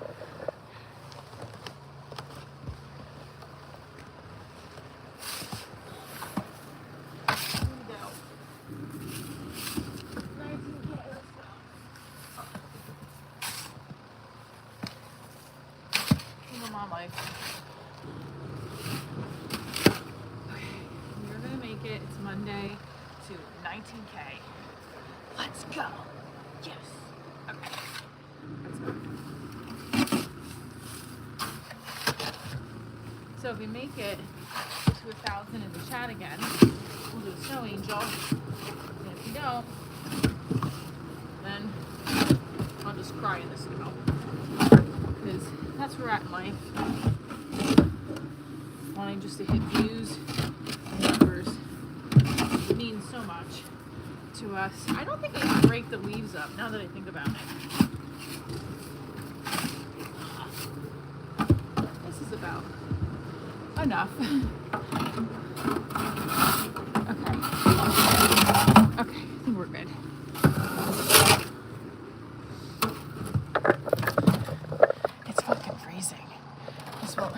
A: You're gonna make it. It's Monday to 19K. Let's go. Yes. Okay. Let's go. So if we make it to 1,000 in the chat again, we'll do a snow angel. And if we don't, then I'll just cry in the snow. Because that's where we're at in life. Wanting just to hit views and numbers. It means so much to us. I don't think I can break the leaves up now that I think about it. This is about enough. Okay. Okay, I think we're good. It's fucking freezing. This will...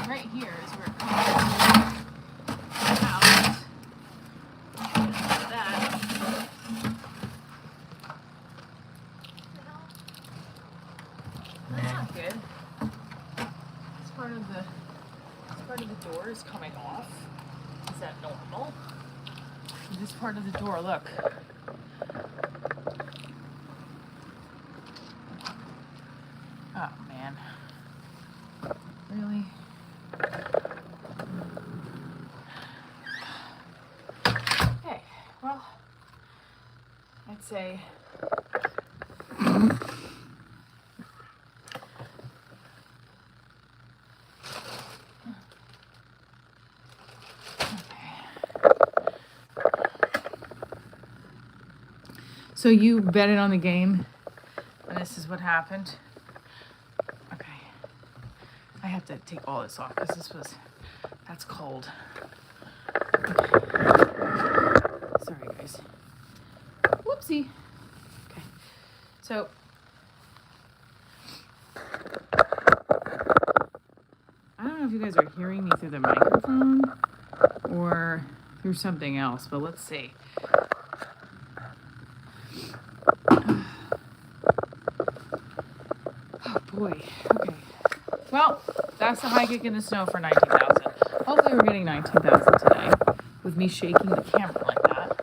A: Right here is where it comes out. That. That's not good. This part of the door is coming off. Is that normal? This part of the door, look. Oh man. Really? Okay, well, I'd say so you betted on the game, and this is what happened. Okay. I have to take all this off because that's cold. Okay. Sorry, guys. Whoopsie. Okay. So, I don't know if you guys are hearing me through the microphone or through something else, but let's see. Oh boy. Okay. Well, that's the high kick in the snow for 19,000. Hopefully we're getting 19,000 today with me shaking the camera like that.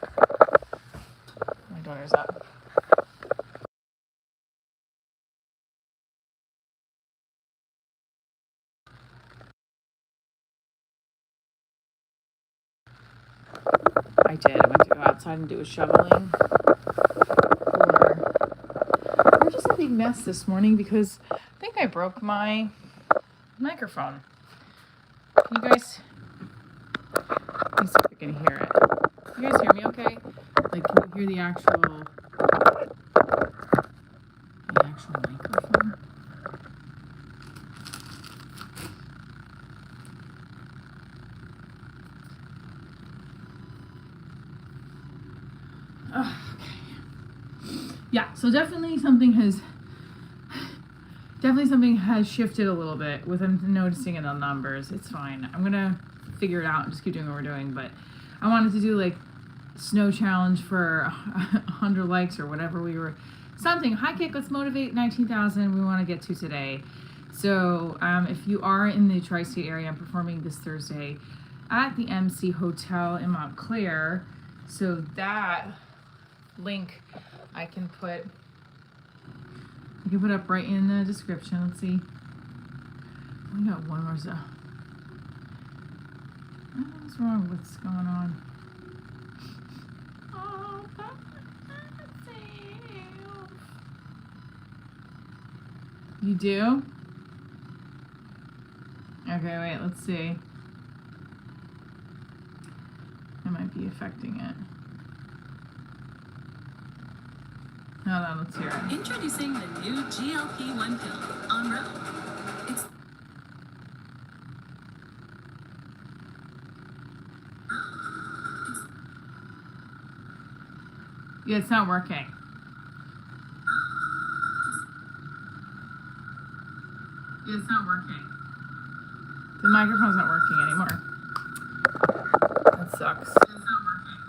A: My daughter's up. I did. I went to go outside and do a shoveling. We're just a big mess this morning because I think I broke my microphone. Can you guys... Let me see if I can hear it. You guys hear me okay? Like, can you hear the actual microphone? yeah, so definitely something has shifted a little bit with them noticing it on numbers. It's fine. I'm gonna figure it out and just keep doing what we're doing. But I wanted to do like snow challenge for 100 likes or whatever we were. Something. Hi, Kick. Let's motivate 19,000. We want to get to today. So if you are in the Tri-State area, I'm performing this Thursday at the MC Hotel in Montclair. So that link I can put up right in the description. Let's see. We got one more. What's wrong? What's going on? Oh, you do? Okay, wait, let's see. It might be affecting it. Hold on, let's hear it.
B: Introducing the new GLP-1 pill on Ro. It's
A: Yeah, it's not working. Yeah, it's not working. The microphone's not working anymore. That sucks. It's not working.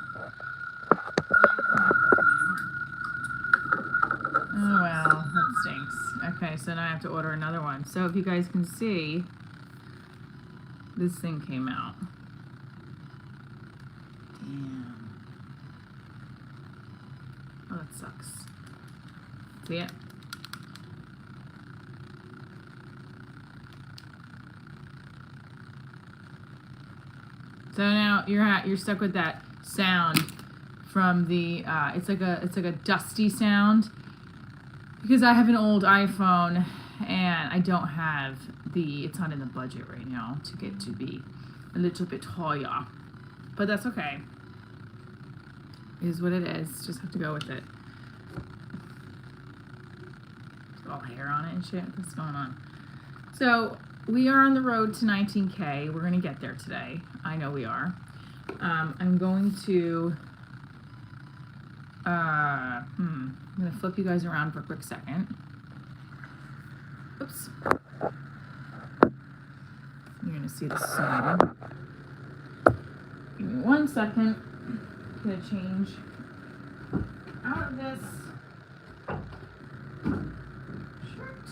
A: Oh well, that stinks. Okay, so now I have to order another one. So if you guys can see, this thing came out. Damn. Oh, that sucks. See it? So now you're stuck with that sound from the it's like a dusty sound because I have an old iPhone and I don't have it's not in the budget right now to get to be a little bit higher, but that's okay. It is what it is. Just have to go with it. It's all hair on it and shit. What's going on? So we are on the road to 19K. We're gonna get there today. I know we are. I'm going to I'm gonna flip you guys around for a quick second. Oops. You're gonna see the snow. Give me 1 second. I'm gonna change out of this shirt.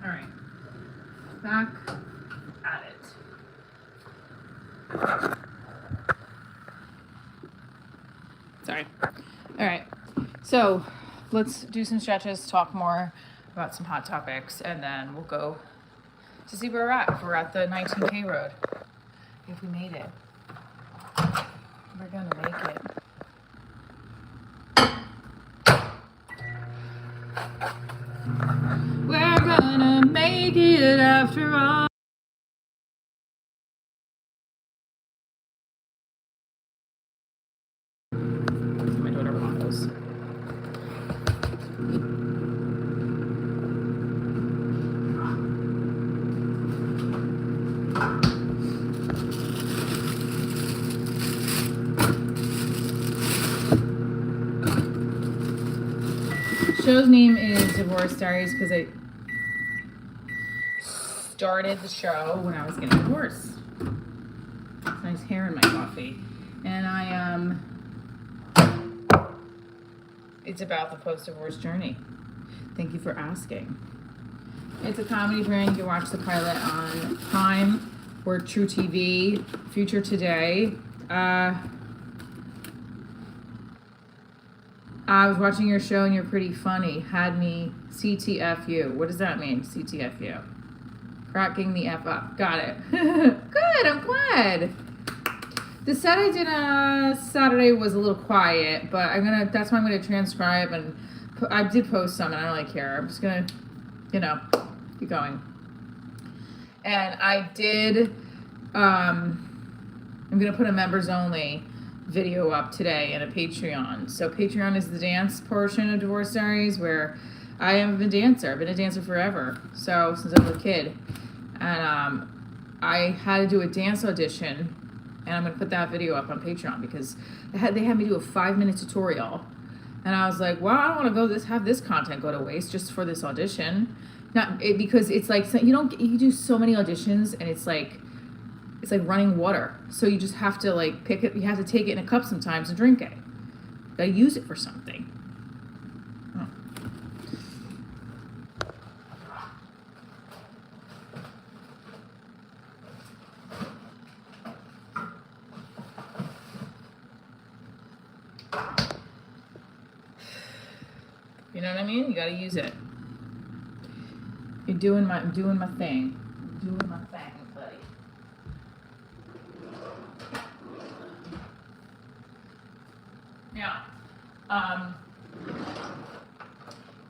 A: All right, back at it. Sorry. All right, so let's do some stretches, talk more about some hot topics, and then we'll go to see where we're at. If we're at the 19K road, if we made it, we're gonna make it. We're gonna make it after all. My daughter waffles. Show's name is Divorce Diaries because I started the show when I was getting divorced. It's nice hair in my coffee. And it's about the post-divorce journey. Thank you for asking. It's a comedy brand. You can watch the pilot on Prime or True TV, Future Today. I was watching your show and you're pretty funny. Had me CTFU. What does that mean, CTFU? Cracking the F up. Got it. Good, I'm glad. The set I did on Saturday was a little quiet, but that's why I'm gonna transcribe, and I did post some and I don't really care. I'm just gonna you know, keep going. And I did, I'm going to put a members only video up today and a Patreon. So Patreon is the dance portion of Divorce Diaries, where I am a dancer. I've been a dancer forever. So since I was a kid. And I had to do a dance audition, and I'm going to put that video up on Patreon because they had me do a 5-minute tutorial. And I was like, well, I don't want to have this content go to waste just for this audition. Because it's like, you do so many auditions, and it's like running water. So you just have to like pick it. You have to take it in a cup sometimes and drink it. You gotta use it for something. Oh. You know what I mean? You gotta use it. I'm doing my thing. Doing my thing, buddy. Now,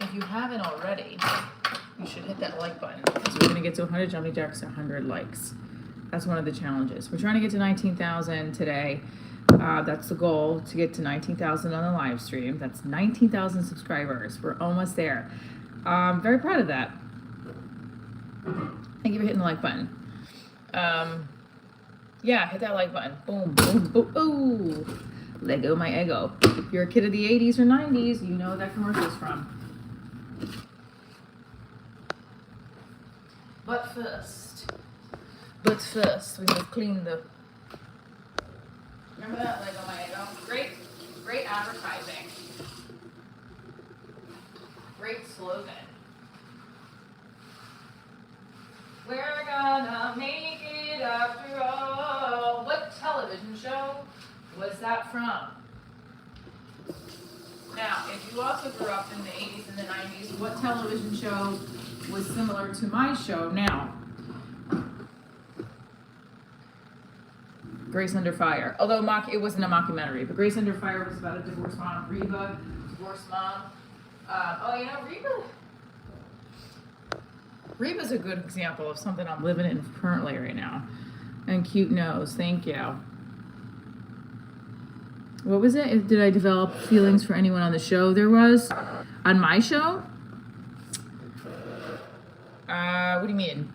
A: if you haven't already, you should hit that like button because we're gonna get to 100 jumping jacks, 100 likes. That's one of the challenges. We're trying to get to 19,000 today. That's the goal, to get to 19,000 on the live stream. That's 19,000 subscribers. We're almost there. I'm very proud of that. Thank you for hitting the like button. Yeah, hit that like button. Boom, boom, boom, ooh. Lego my ego. If you're a kid of the 80s or 90s, you know what that commercial's from. But first, we must clean the... Remember that Lego my ego? Great advertising. Great slogan. We're gonna make it after all. What television show was that from? Now, if you also grew up in the 80s and the 90s, what television show was similar to my show now? Grace Under Fire. Although it wasn't a mockumentary, but Grace Under Fire was about a divorced mom. Reba, divorced mom. Reba's a good example of something I'm living in currently right now. And cute nose, thank you. What was it? Did I develop feelings for anyone on the show there was? On my show? What do you mean?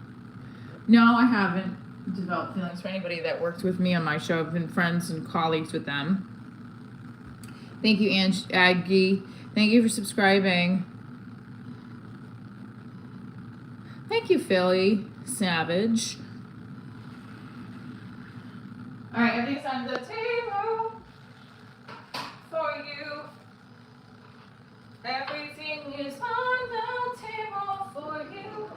A: No, I haven't developed feelings for anybody that worked with me on my show. I've been friends and colleagues with them. Thank you, Aggie. Thank you for subscribing. Thank you, Philly Savage. All right, everything's on the table for you. Everything is on the table for you.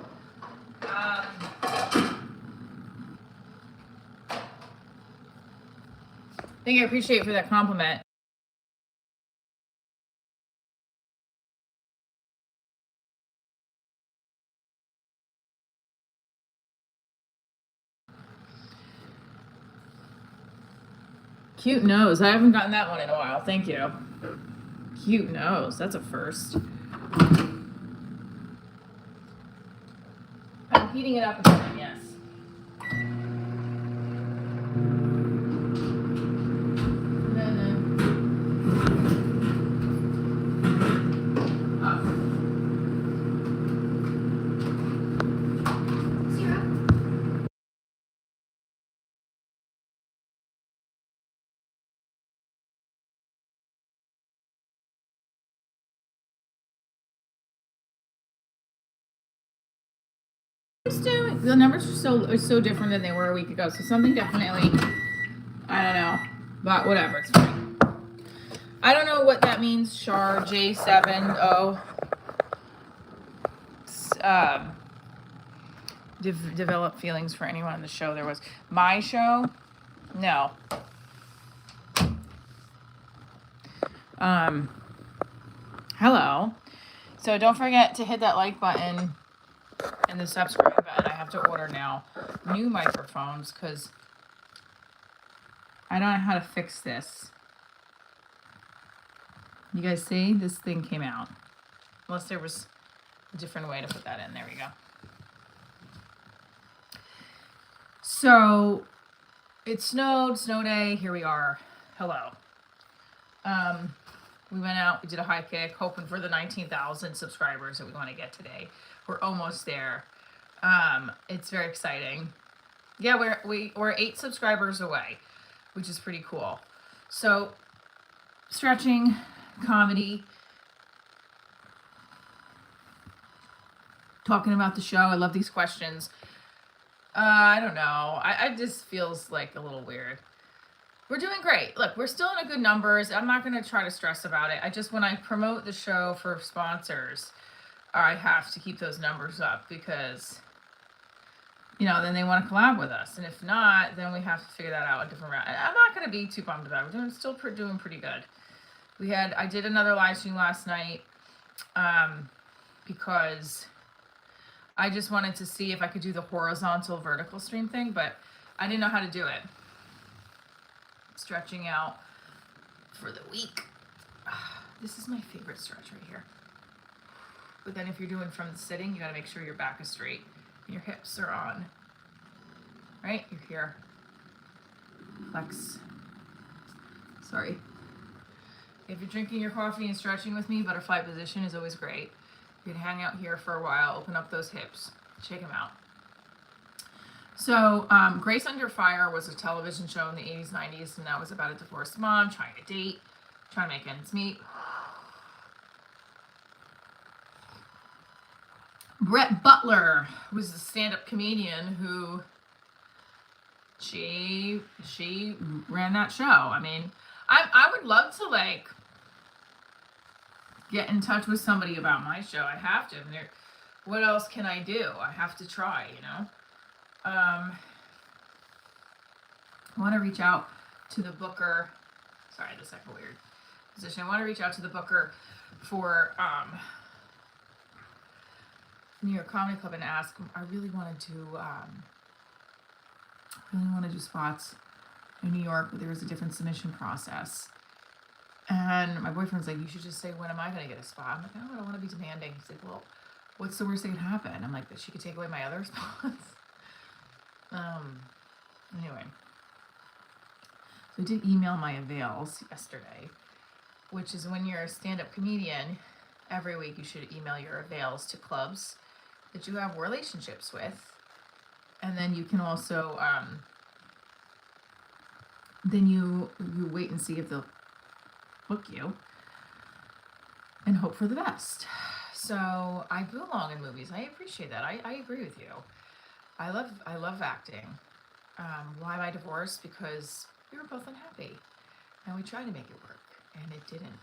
A: Thank you. I appreciate it for that compliment. Cute nose. I haven't gotten that one in a while. Thank you. Cute nose. That's a first. I'm heating it up again, yes. The numbers are so different than they were a week ago. So something definitely, I don't know, but whatever, it's fine. I don't know what that means. Char J70. Develop feelings for anyone on the show there was. My show, no. Hello. So don't forget to hit that like button and the subscribe button. I have to order now new microphones because I don't know how to fix this. You guys see? This thing came out. Unless there was a different way to put that in. There we go. So it snowed, snow day. Here we are. Hello. We went out, we did a high kick, hoping for the 19,000 subscribers that we want to get today. We're almost there. It's very exciting. Yeah, we're 8 subscribers away, which is pretty cool. So, stretching, comedy, talking about the show. I love these questions. I don't know. I just feels like a little weird. We're doing great. Look, we're still in a good numbers. I'm not going to try to stress about it. I just, when I promote the show for sponsors, I have to keep those numbers up because, you know, then they want to collab with us. And if not, then we have to figure that out a different route. And I'm not going to be too bummed about it. We're still doing pretty good. I did another live stream last night because I just wanted to see if I could do the horizontal vertical stream thing, but I didn't know how to do it. Stretching out for the week. This is my favorite stretch right here. But then if you're doing from the sitting, you gotta make sure your back is straight and your hips are on. Right? You're here. Flex. Sorry. If you're drinking your coffee and stretching with me, butterfly position is always great. You can hang out here for a while, open up those hips, shake them out. So, Grace Under Fire was a television show in the 80s, 90s, and that was about a divorced mom trying to date, trying to make ends meet. Brett Butler was a stand-up comedian who she ran that show. I mean, I would love to like get in touch with somebody about my show. I have to. I mean, what else can I do? I have to try, you know. I want to reach out to the booker. Sorry, the second weird position. I want to reach out to the booker for New York Comedy Club and ask him. I really want to do spots in New York, but there was a different submission process. And my boyfriend's like, you should just say, when am I going to get a spot? I'm like, oh, I don't want to be demanding. He's like, well, what's the worst that could happen? I'm like, that she could take away my other spots. Anyway. So I did email my avails yesterday, which is when you're a stand-up comedian, every week you should email your avails to clubs that you have relationships with. And then you can also, then you wait and see if they'll book you and hope for the best. So I belong in movies. I appreciate that. I agree with you. I love acting. Why am I divorced? Because we were both unhappy and we tried to make it work and it didn't.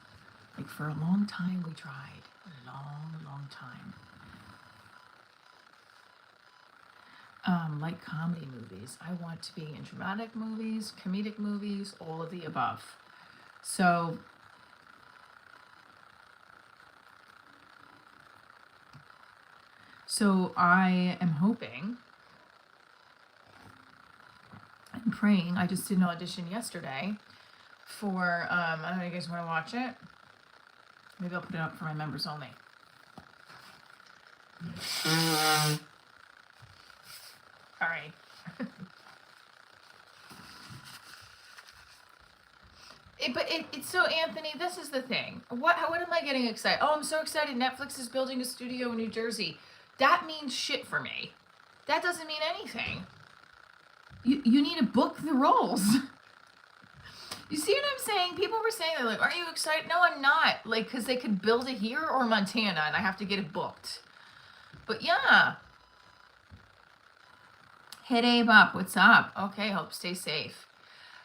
A: Like for a long time we tried. A long time. Like comedy movies. I want to be in dramatic movies, comedic movies, all of the above. So I am hoping and praying. I just did an audition yesterday for, I don't know if you guys want to watch it. Maybe I'll put it up for my members only. All right. It's so, Anthony, this is the thing. What am I getting excited? Oh, I'm so excited. Netflix is building a studio in New Jersey. That means shit for me. That doesn't mean anything. You need to book the roles. You see what I'm saying? People were saying, they're like, are you excited? No, I'm not. Like, because they could build it here or Montana, and I have to get it booked. But yeah. Hit Abe up. What's up? Okay, hope stay safe.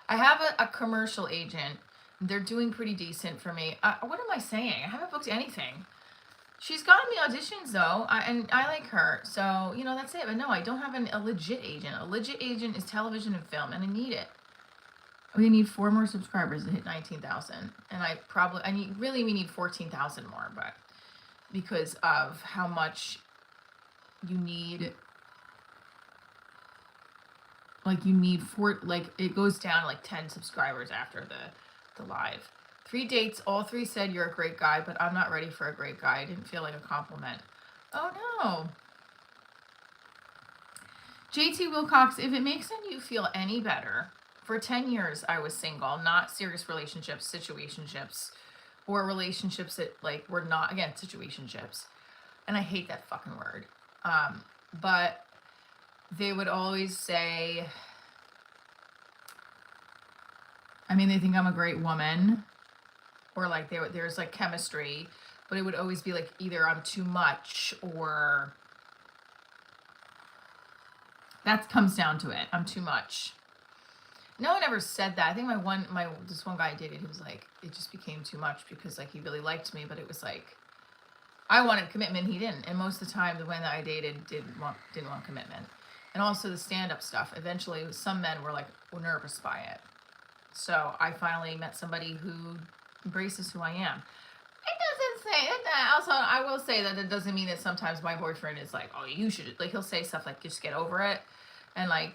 A: I have a commercial agent. They're doing pretty decent for me. What am I saying? I haven't booked anything. She's gotten me auditions, though, and I like her. So, you know, that's it. But no, I don't have a legit agent. A legit agent is television and film, and I need it. We need 4 more subscribers to hit 19,000. And we need 14,000 more, but because of how much you need, it goes down like 10 subscribers after the live. 3 dates, all 3 said you're a great guy, but I'm not ready for a great guy. I didn't feel like a compliment. Oh no. JT Wilcox, if it makes you feel any better, for 10 years I was single, not serious relationships, situationships, or relationships that like were not, again, situationships. And I hate that fucking word. But they would always say, I mean, they think I'm a great woman, or like there's like chemistry, but it would always be like either I'm too much or that comes down to it. I'm too much. No one ever said that. I think this one guy I dated, he was like, it just became too much because like he really liked me, but it was like I wanted commitment, he didn't. And most of the time the men that I dated didn't want commitment. And also the stand-up stuff. Eventually some men were like nervous by it. So I finally met somebody who embraces who I am. It doesn't say it. Also, I will say that it doesn't mean that sometimes my boyfriend is like, oh, you should, like, he'll say stuff like, just get over it. And like,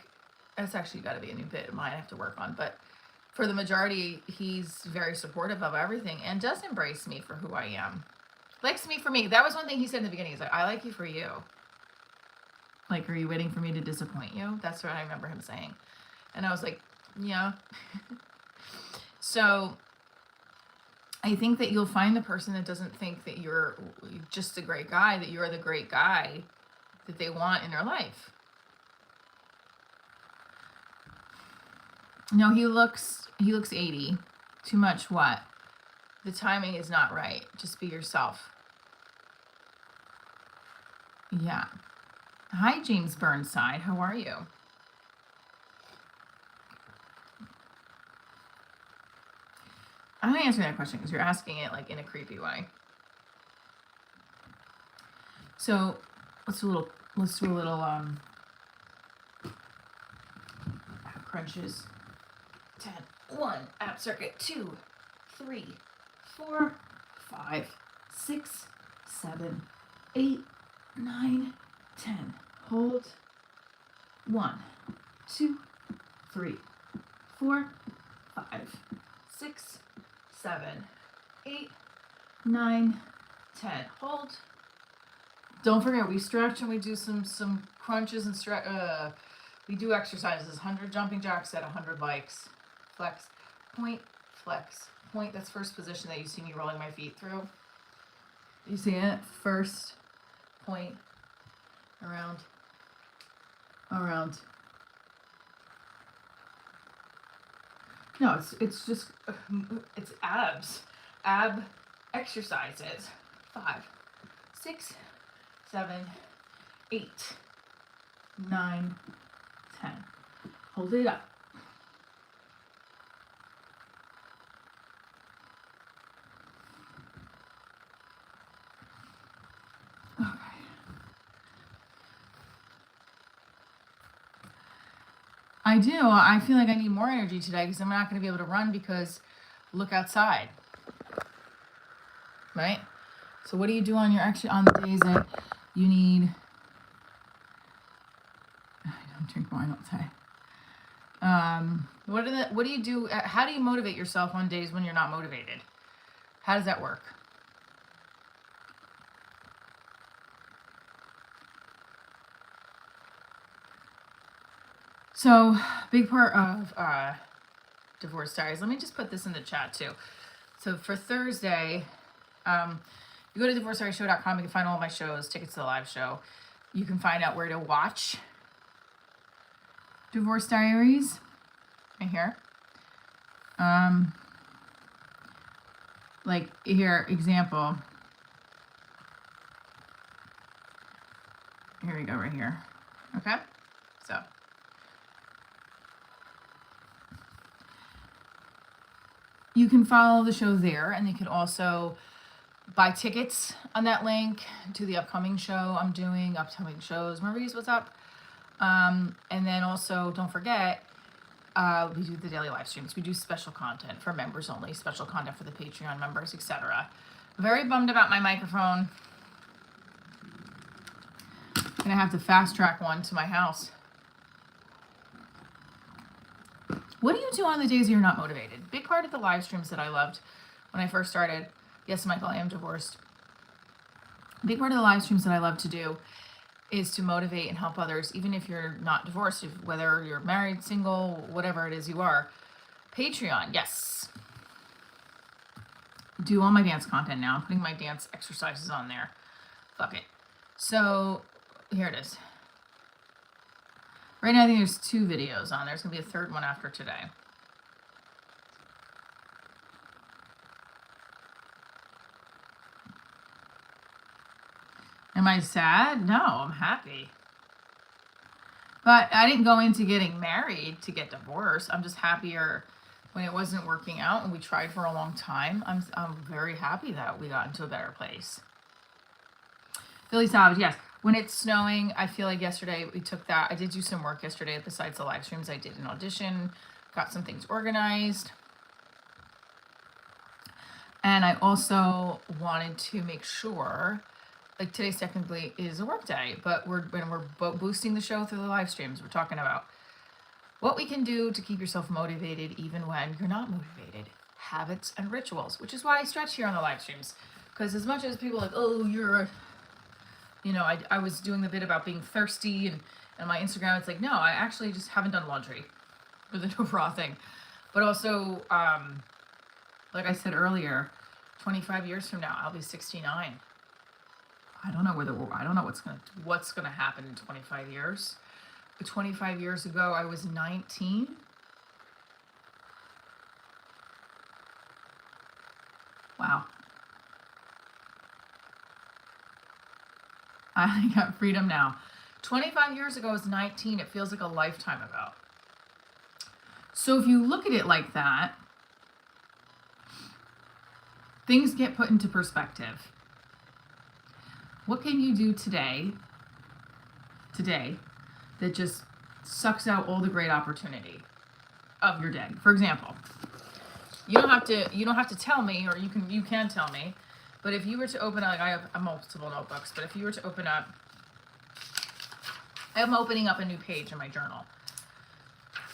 A: that's actually got to be a new bit of mine I have to work on. But for the majority, he's very supportive of everything and does embrace me for who I am. Likes me for me. That was one thing he said in the beginning. He's like, I like you for you. Like, are you waiting for me to disappoint you? That's what I remember him saying. And I was like, yeah. So I think that you'll find the person that doesn't think that you're just a great guy, that you're the great guy that they want in their life. No, he looks 80. Too much what? The timing is not right. Just be yourself. Yeah. Hi, James Burnside. How are you? I'm gonna answer that question because you're asking it like in a creepy way. So let's do a little crunches. 10, 1, ab circuit, 2, 3, 4, 5, 6, 7, 8, 9, 10. Hold. 1, 2, 3, 4, 5, 6, 7, 8, 9, 10. Hold. Don't forget, we stretch and we do some crunches and stretch. We do exercises. 100 jumping jacks at 100 likes. Flex, point, flex, point. That's first position that you see me rolling my feet through. You see it? First, point, around, around. No, it's just, it's abs. Ab exercises. 5, 6, 7, 8, 9, 10. Hold it up. Okay. I do. I feel like I need more energy today because I'm not going to be able to run because look outside. Right? So what do you do on the days that you need? I don't drink wine all day. What do you do? How do you motivate yourself on days when you're not motivated? How does that work? So, big part of Divorce Diaries. Let me just put this in the chat too. So for Thursday, you go to divorcediariesshow.com. You can find all my shows, tickets to the live show. You can find out where to watch Divorce Diaries right here. Like here, example. Here we go, right here. Okay, so. You can follow the show there, and you can also buy tickets on that link to the upcoming show I'm doing, upcoming shows. Maurice, what's up? And then also, don't forget, we do the daily live streams. We do special content for members only, special content for the Patreon members, etc. Very bummed about my microphone. Gonna have to fast track one to my house. What do you do on the days you're not motivated? Big part of the live streams that I loved when I first started. Yes, Michael, I am divorced. A big part of the live streams that I love to do is to motivate and help others, even if you're not divorced, whether you're married, single, whatever it is you are. Patreon, yes. Do all my dance content now. I'm putting my dance exercises on there. Fuck it. So here it is. Right now I think there's 2 videos on there. There's gonna be a 3rd one after today. Am I sad? No, I'm happy. But I didn't go into getting married to get divorced. I'm just happier when it wasn't working out and we tried for a long time. I'm very happy that we got into a better place. Philly Savage, yes. When it's snowing, I feel like yesterday we took that. I did do some work yesterday besides the live streams. I did an audition, got some things organized. And I also wanted to make sure, like today's technically is a work day, but we're boosting the show through the live streams. We're talking about what we can do to keep yourself motivated even when you're not motivated. Habits and rituals, which is why I stretch here on the live streams. Because as much as people are like, oh, you're, you know, I was doing the bit about being thirsty and on my Instagram, it's like, no, I actually just haven't done laundry for the no bra thing. But also, like I said earlier, 25 years from now, I'll be 69. I don't know what's gonna happen in 25 years. But 25 years ago, I was 19. Wow. I got freedom now. 25 years ago, I was 19. It feels like a lifetime ago. So if you look at it like that, things get put into perspective. What can you do today, that just sucks out all the great opportunity of your day? For example, you don't have to tell me, or you can tell me, but if you were to open up, like I have multiple notebooks, but if you were to open up, I'm opening up a new page in my journal.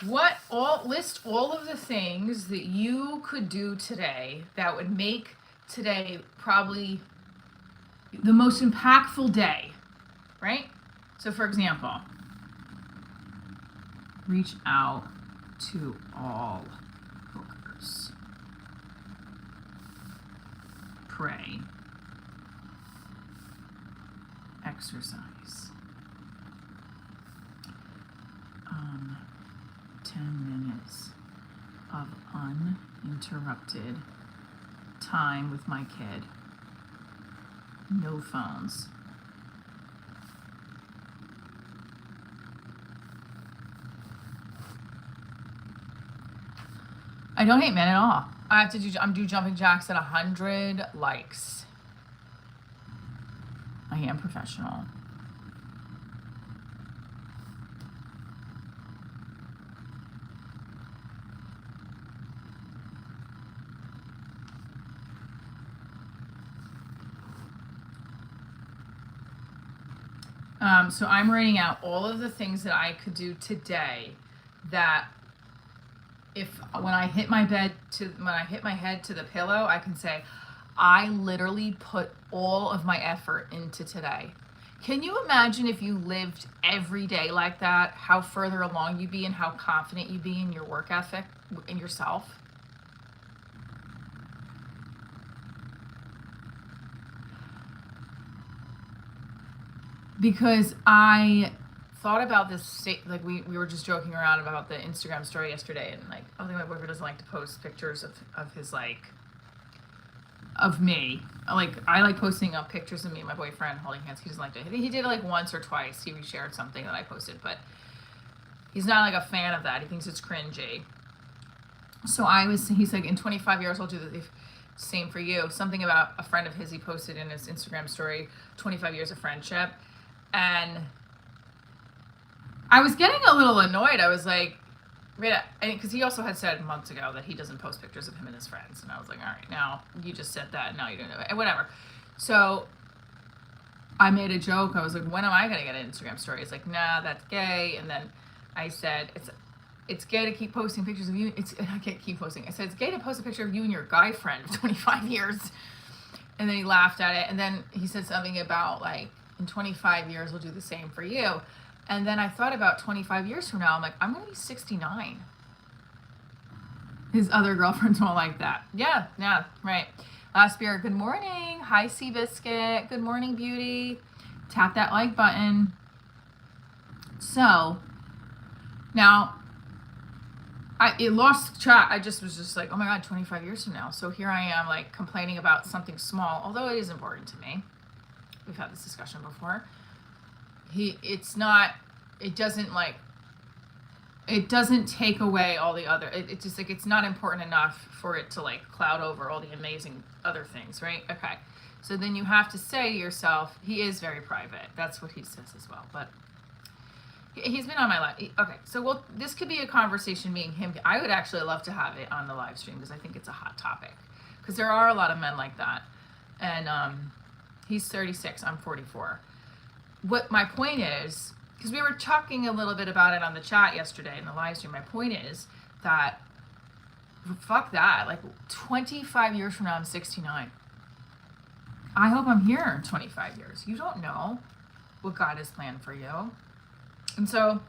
A: List all of the things that you could do today that would make today probably the most impactful day, right? So for example, reach out to all bookers. Pray. Exercise. 10 minutes of uninterrupted time with my kid. No phones. I don't hate men at all. I'm do jumping jacks at 100 likes. I am professional. So I'm writing out all of the things that I could do today that when I hit my head to the pillow, I can say, I literally put all of my effort into today. Can you imagine if you lived every day like that, how further along you'd be and how confident you'd be in your work ethic, in yourself? Because I thought about this, like we were just joking around about the Instagram story yesterday, and like, I think my boyfriend doesn't like to post pictures of his of me. Like, I like posting up pictures of me and my boyfriend holding hands. He doesn't like to. I think he did it like once or twice. He reshared something that I posted, but he's not like a fan of that. He thinks it's cringy. So he's like, in 25 years, I'll do the same for you. Something about a friend of his he posted in his Instagram story, 25 years of friendship. And I was getting a little annoyed. I was like, because he also had said months ago that he doesn't post pictures of him and his friends. And I was like, all right, now you just said that. Now you don't know it. And whatever. So I made a joke. I was like, when am I going to get an Instagram story? He's like, nah, that's gay. And then I said, it's gay to keep posting pictures of you. I can't keep posting. I said, it's gay to post a picture of you and your guy friend of 25 years. And then he laughed at it. And then he said something about like, in 25 years, we'll do the same for you. And then I thought about 25 years from now, I'm like, I'm going to be 69. His other girlfriends won't like that. Yeah, right. Spirit, good morning. Hi, Seabiscuit. Good morning, beauty. Tap that like button. So, now, it lost track. I just was just like, oh my God, 25 years from now. So here I am, like, complaining about something small, although it is important to me. We've had this discussion before. It doesn't take away all the other, it's just like, it's not important enough for it to like cloud over all the amazing other things, right? Okay. So then you have to say to yourself, he is very private. That's what he says as well. But he's been on my live. Okay. So this could be a conversation, me and him. I would actually love to have it on the live stream because I think it's a hot topic. Because there are a lot of men like that. And he's 36, I'm 44. What my point is, because we were talking a little bit about it on the chat yesterday in the live stream, my point is that, fuck that, like 25 years from now, I'm 69. I hope I'm here in 25 years. You don't know what God has planned for you. And so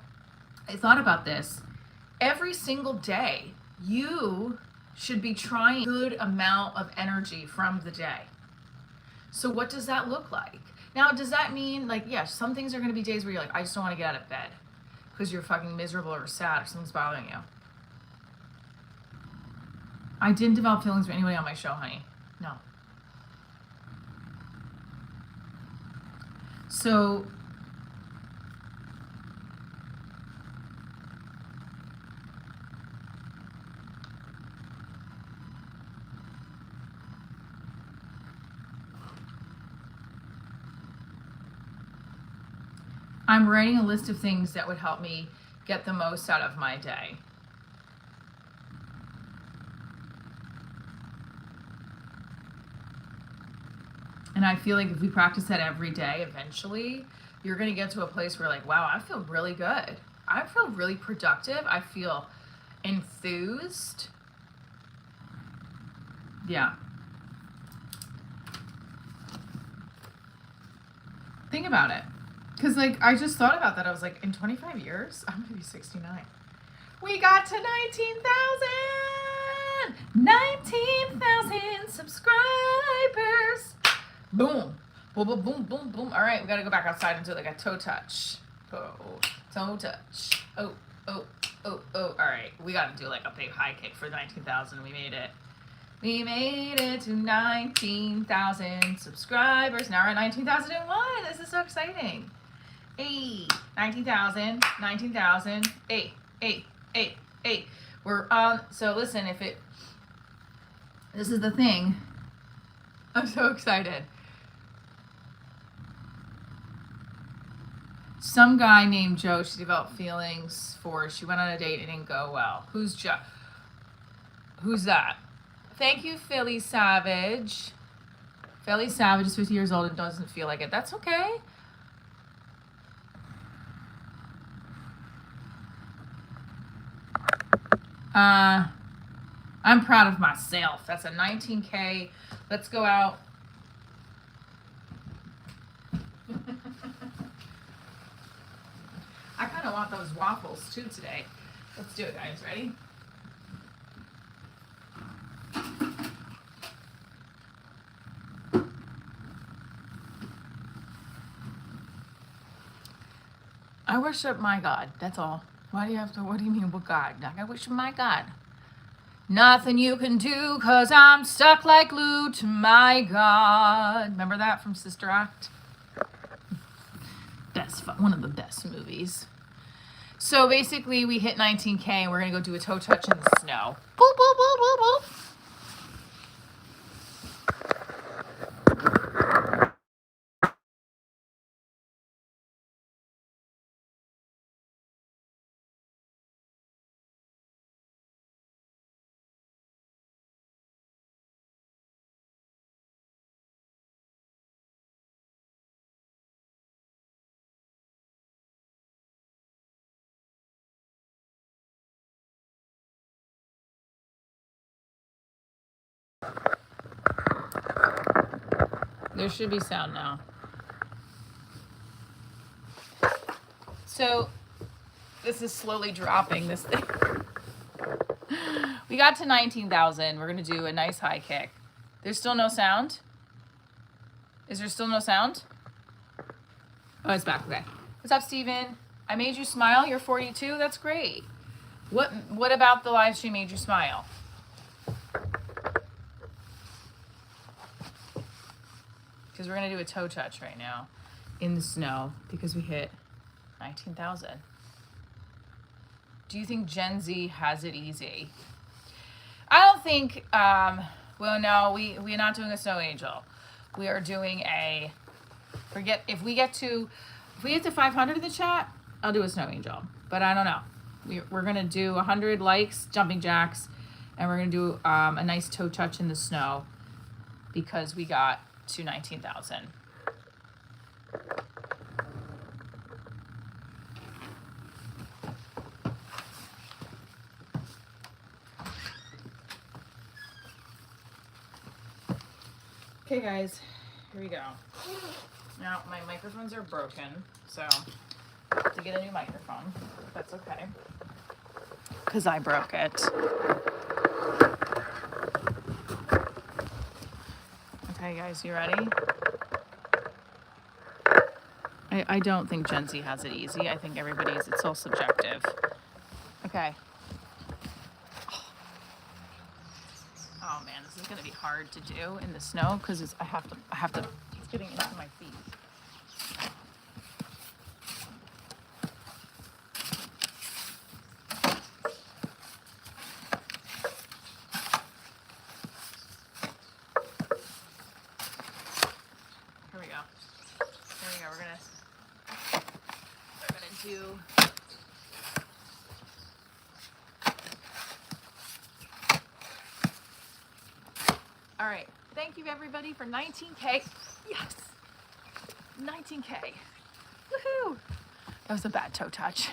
A: I thought about this. Every single day, you should be trying a good amount of energy from the day. So what does that look like? Now, does that mean, like, yes, some things are going to be days where you're like, I just don't want to get out of bed because you're fucking miserable or sad or something's bothering you. I didn't develop feelings for anybody on my show, honey. No. So, I'm writing a list of things that would help me get the most out of my day. And I feel like if we practice that every day, eventually you're going to get to a place where like, wow, I feel really good. I feel really productive. I feel enthused. Yeah. Think about it. Because, like, I just thought about that. I was like, in 25 years, I'm going to be 69. We got to 19,000! 19,000 subscribers! Boom. Boom, boom, boom, boom, boom. All right, we got to go back outside and do, like, a toe touch. Oh, toe touch. Oh. All right, we got to do, like, a big high kick for 19,000. We made it. We made it to 19,000 subscribers. Now we're at 19,001. This is so exciting. Hey, 19,000, 19,000, hey. We're on, so listen, this is the thing. I'm so excited. Some guy named Joe, she developed feelings for, she went on a date and it didn't go well. Who's Joe? Who's that? Thank you, Philly Savage. Philly Savage is 50 years old and doesn't feel like it. That's okay. I'm proud of myself. That's a 19K. Let's go out. I kind of want those waffles too today. Let's do it, guys. Ready? I worship my God. That's all. Why do you have to, what do you mean, what God? I worship my God. Nothing you can do, 'cause I'm stuck like glue to my God. Remember that from Sister Act? One of the best movies. So basically, we hit 19K and we're going to go do a toe touch in the snow. Boop, boop, boop, boop, boop. There should be sound now. So this is slowly dropping, this thing. We got to 19,000. We're going to do a nice high kick. There's still no sound? Is there still no sound? Oh, it's back. Okay. What's up, Steven? I made you smile. You're 42. That's great. What about the live stream made you smile? Because we're going to do a toe touch right now in the snow because we hit 19,000. Do you think Gen Z has it easy? I don't think, well, no, we're not doing a snow angel. We are doing a, if we get to 500 in the chat, I'll do a snow angel. But I don't know. We're going to do 100 likes, jumping jacks, and we're going to do a nice toe touch in the snow because we got to 19,000. Okay, guys, here we go. Now, my microphones are broken, so I have to get a new microphone. That's okay. Because I broke it. Okay, guys, you ready? I don't think Gen Z has it easy. I think it's all subjective. Okay. Oh man, this is gonna be hard to do in the snow because I have to, it's getting into my feet. Here we go. We're gonna do. All right, thank you everybody for 19K. Yes, 19K. Woohoo! That was a bad toe touch.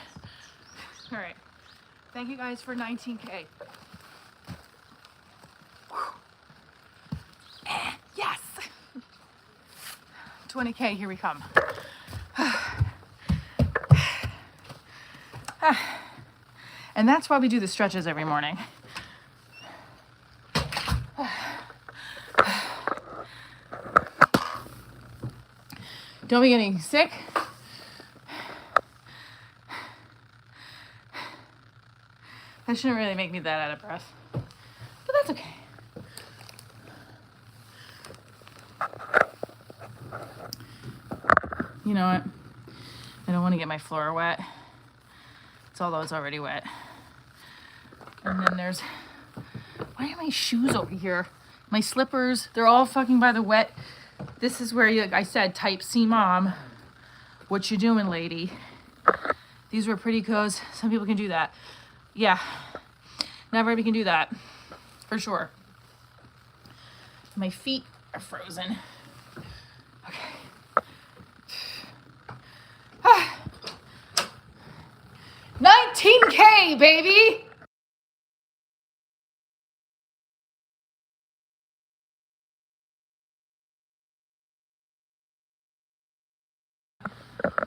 A: All right, thank you guys for 19K. Yes! 20K, here we come. And that's why we do the stretches every morning. Don't be getting sick. That shouldn't really make me that out of breath, but that's okay. You know what? I don't want to get my floor wet. Although it's already wet. And then there's, why are my shoes over here? My slippers, they're all fucking by the wet. This is where, like I said, type C mom. What you doing, lady? These were pretty cozy. Some people can do that. Yeah, not everybody can do that, for sure. My feet are frozen. Okay. 19K, baby!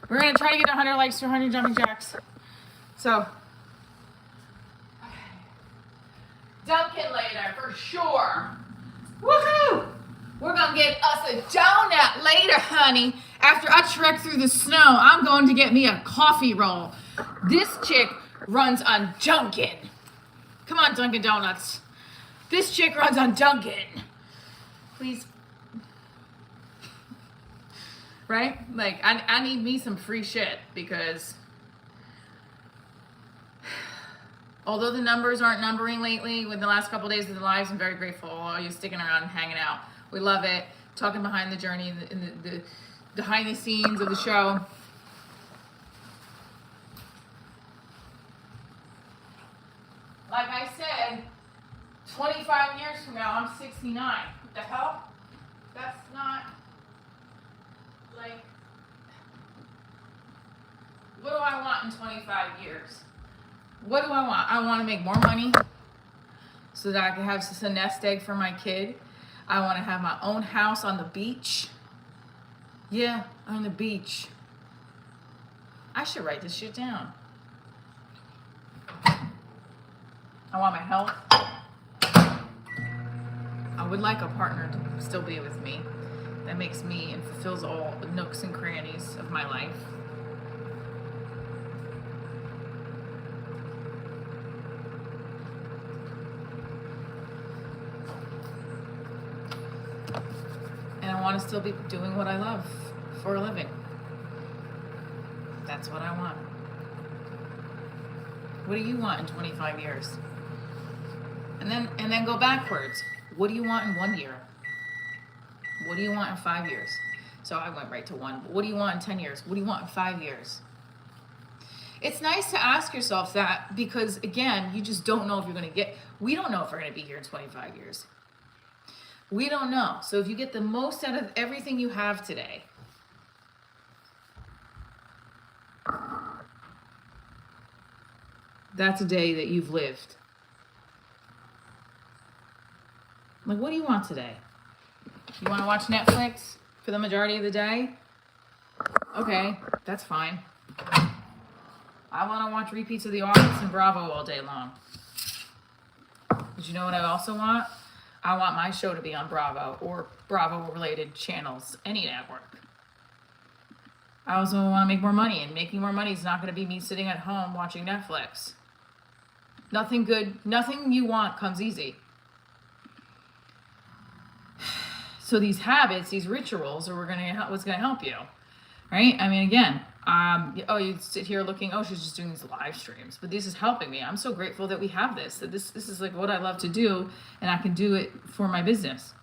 A: We're gonna try to get 100 likes to 100 jumping jacks. So, Dunkin' later, for sure. Woohoo! We're gonna get us a donut later, honey. After I trek through the snow, I'm going to get me a coffee roll. This chick runs on Dunkin'. Come on, Dunkin' Donuts. This chick runs on Dunkin'. Please. Right? Like, I need me some free shit because although the numbers aren't numbering lately with the last couple of days of the lives, I'm very grateful for all you sticking around and hanging out. We love it. Talking behind the journey and the behind the scenes of the show. Like I said, 25 years from now, I'm 69. What the hell? That's not, like, what do I want in 25 years? What do I want? I want to make more money so that I can have a nest egg for my kid. I want to have my own house on the beach. Yeah, on the beach. I should write this shit down. I want my health. I would like a partner to still be with me. That makes me and fulfills all the nooks and crannies of my life. And I want to still be doing what I love for a living. That's what I want. What do you want in 25 years? And then go backwards. What do you want in 1 year? What do you want in 5 years? So I went right to 1. What do you want in 10 years? What do you want in 5 years? It's nice to ask yourself that because, again, you just don't know if you're going to get... We don't know if we're going to be here in 25 years. We don't know. So if you get the most out of everything you have today, that's a day that you've lived. Like, what do you want today? You want to watch Netflix for the majority of the day? Okay, that's fine. I want to watch repeats of The Office and Bravo all day long. But you know what I also want? I want my show to be on Bravo or Bravo-related channels, any network. I also want to make more money, and making more money is not going to be me sitting at home watching Netflix. Nothing good, nothing you want comes easy. So these habits, these rituals, are what's going to help you, right? I mean, again, you sit here looking, she's just doing these live streams, but this is helping me. I'm so grateful that we have this, that this is like what I love to do, and I can do it for my business.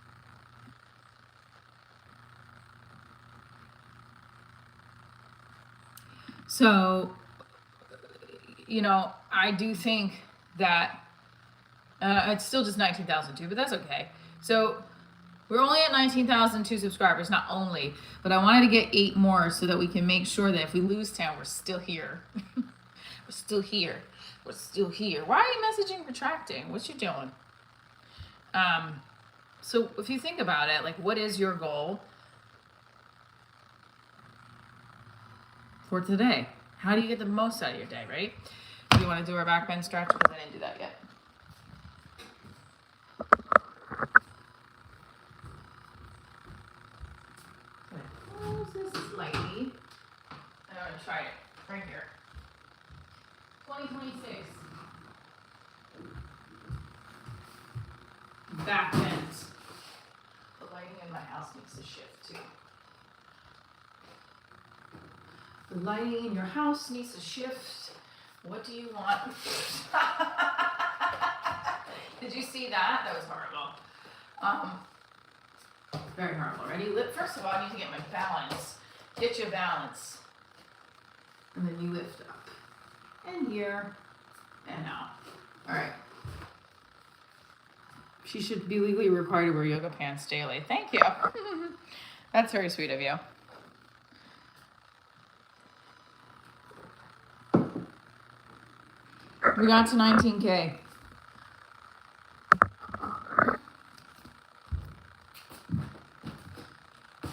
A: So, I do think that it's still just 19,002, but that's okay. So we're only at 19,002 subscribers, not only, but I wanted to get 8 more so that we can make sure that if we lose 10, we're still here. We're still here. We're still here. Why are you messaging retracting? What you doing? So if you think about it, like, what is your goal for today? How do you get the most out of your day, right? Do you want to do our back bend stretch? Because I didn't do that yet. Close this slightly. I'm going to try it right here. 2026. Back bends. The lighting in my house needs to shift too. The lighting in your house needs to shift. What do you want? Did you see that? That was horrible. Very horrible. Ready? First of all, I need to get my balance. Get your balance. And then you lift up. And here. And out. Alright. She should be legally required to wear yoga pants daily. Thank you. That's very sweet of you. We got to 19K.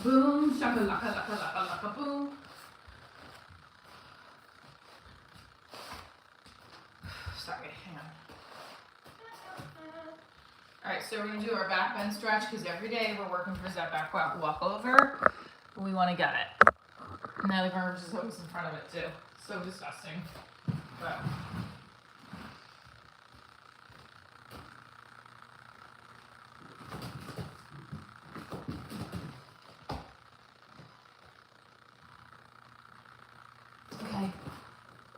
A: Boom, shakalaka, laka, laka, laka, boom. Sorry, hang on. Alright, so we're going to do our back bend stretch because every day we're working towards that back walk over. We want to get it. Now the garbage is always in front of it too. So disgusting. But okay.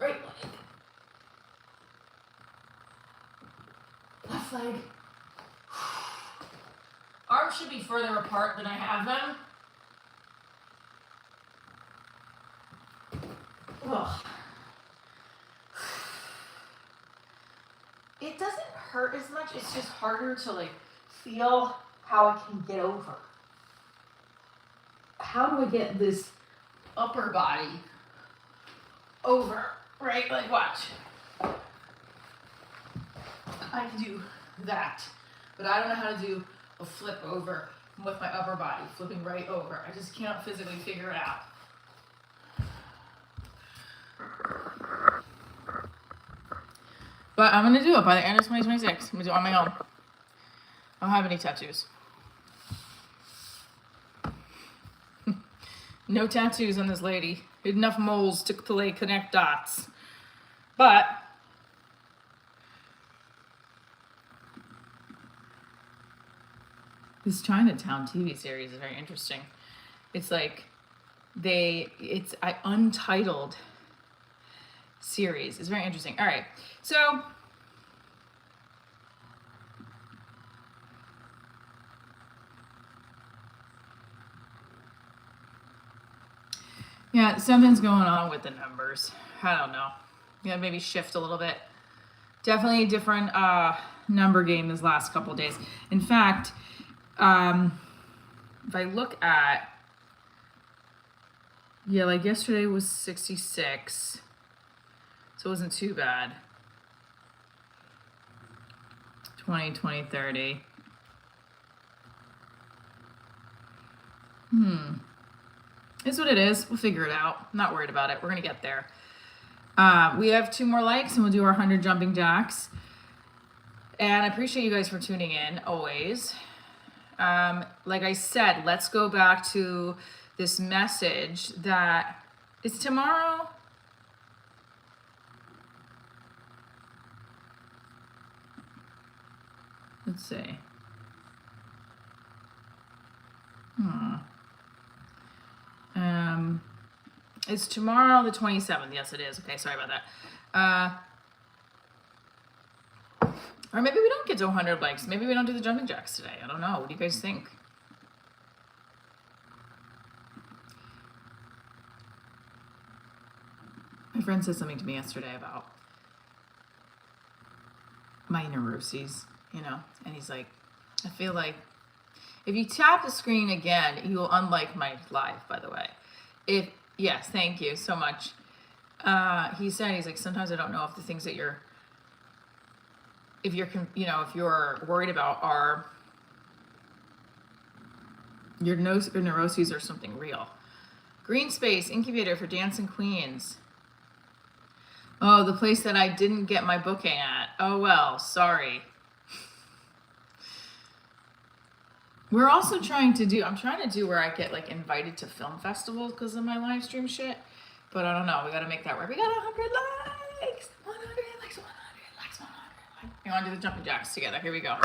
A: Right leg. Left leg. Arms should be further apart than I have them. Ugh. It doesn't hurt as much, it's just harder to feel how I can get over. How do I get this upper body over, right? Like, watch. I can do that, but I don't know how to do a flip over with my upper body, flipping right over. I just can't physically figure it out. But I'm gonna do it by the end of 2026. I'm gonna do it on my own. I don't have any tattoos. No tattoos on this lady. Enough moles to play connect dots. But this Chinatown TV series is very interesting. It's like it's an untitled series. It's very interesting. All right, so yeah, something's going on with the numbers. I don't know. Yeah, maybe shift a little bit. Definitely a different number game this last couple of days. In fact, if I look at, yeah, like yesterday was 66, so it wasn't too bad. 20, 20, 30. It's what it is. We'll figure it out. I'm not worried about it. We're gonna get there. We have 2 more likes and we'll do our 100 jumping jacks. And I appreciate you guys for tuning in always. Like I said, let's go back to this message that it's tomorrow. Let's see. It's tomorrow the 27th. Yes, it is. Okay, sorry about that. Or maybe we don't get to 100 likes. Maybe we don't do the jumping jacks today. I don't know. What do you guys think? My friend said something to me yesterday about my neuroses, you know, and he's like, I feel like if you tap the screen again, you will unlike my live, by the way. Yes, thank you so much. He said, he's like, sometimes I don't know if the things that if you're worried about are your neuroses or something real. Green Space Incubator for Dancing Queens. Oh, the place that I didn't get my booking at. Oh well, sorry. We're also I'm trying to do where I get like invited to film festivals because of my live stream shit. But I don't know, we gotta make that work. We got 100 likes, 100 likes, 100 likes, 100 likes. You wanna do the jumping jacks together? Here we go.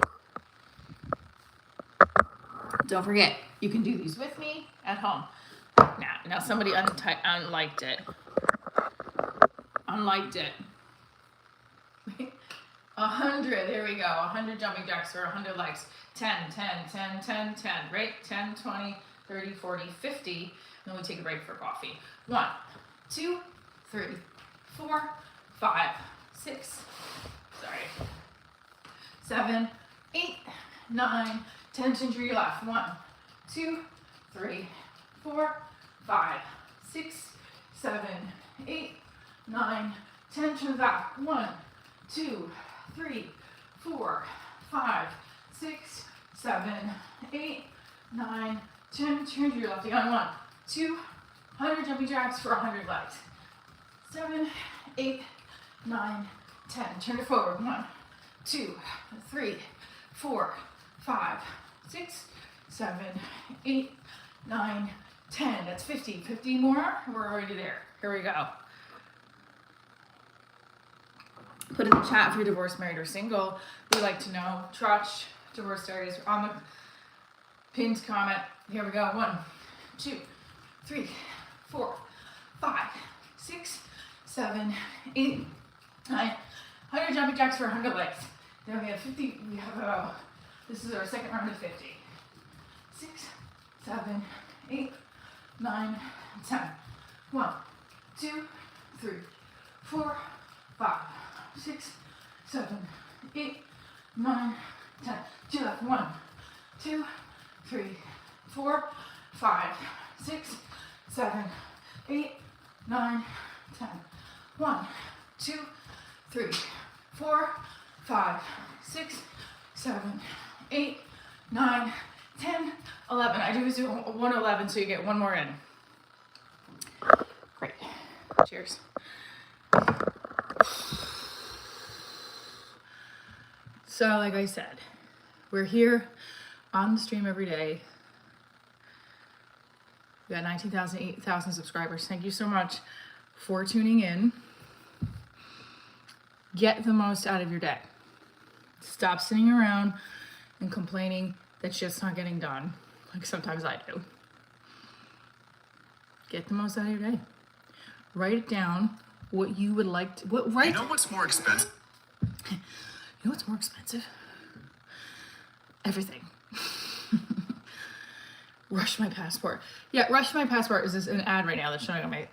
A: Don't forget, you can do these with me at home. Now somebody unliked it. Unliked it. 100, there we go. 100 jumping jacks for 100 likes. 10, 10, 10, 10, 10, right? 10, 20, 30, 40, 50. And then we take a break for coffee. 1, 2, 3, 4, 5, 6, 7, 8, 9, 10, turn to your left. 1, 2, 3, 4, 5, 6, 7, 8, 9, 10, turn back. 1, 2, 3, 4, 5, 6, 7, 8, 9, 10, turn to your left again. 1, 2, 100 jumping jacks for 100 legs. 7, 8, 9, 10, turn it forward. 1, 2, 3, 4, 5, 6, 7, 8, 9, 10. That's 50. 50 more. We're already there. Here we go. Put in the chat if you're divorced, married, or single. We like to know. Trotch, Divorce Diaries on the pinned comment. Here we go. 1, 2, 3, 4, 5, 6, 7, 8, 9, 100 jumping jacks for 100 legs. Then we have 50. We have this is our second round of 50. 6, 7, 8, 9, 10. 1, 2, 3, 4, 5, 6, 7, 8, 9, 10. To left. 1, 2, 3, 4, 5, 6, 7, 8, 9, 10. 1, 2, 3, 4, 5, 6, 7, 8, 9, 10, 11. I do 111, so you get one more in. Great. Cheers. So, like I said, we're here on the stream every day. We got 19,000, 8,000 subscribers. Thank you so much for tuning in. Get the most out of your day. Stop sitting around and complaining that shit's not getting done, like sometimes I do. Get the most out of your day. Write it down what you would like to.
C: You know what's more expensive?
A: You know what's more expensive? Everything. Rush My Passport. Yeah, Rush My Passport is an ad right now that's showing on my.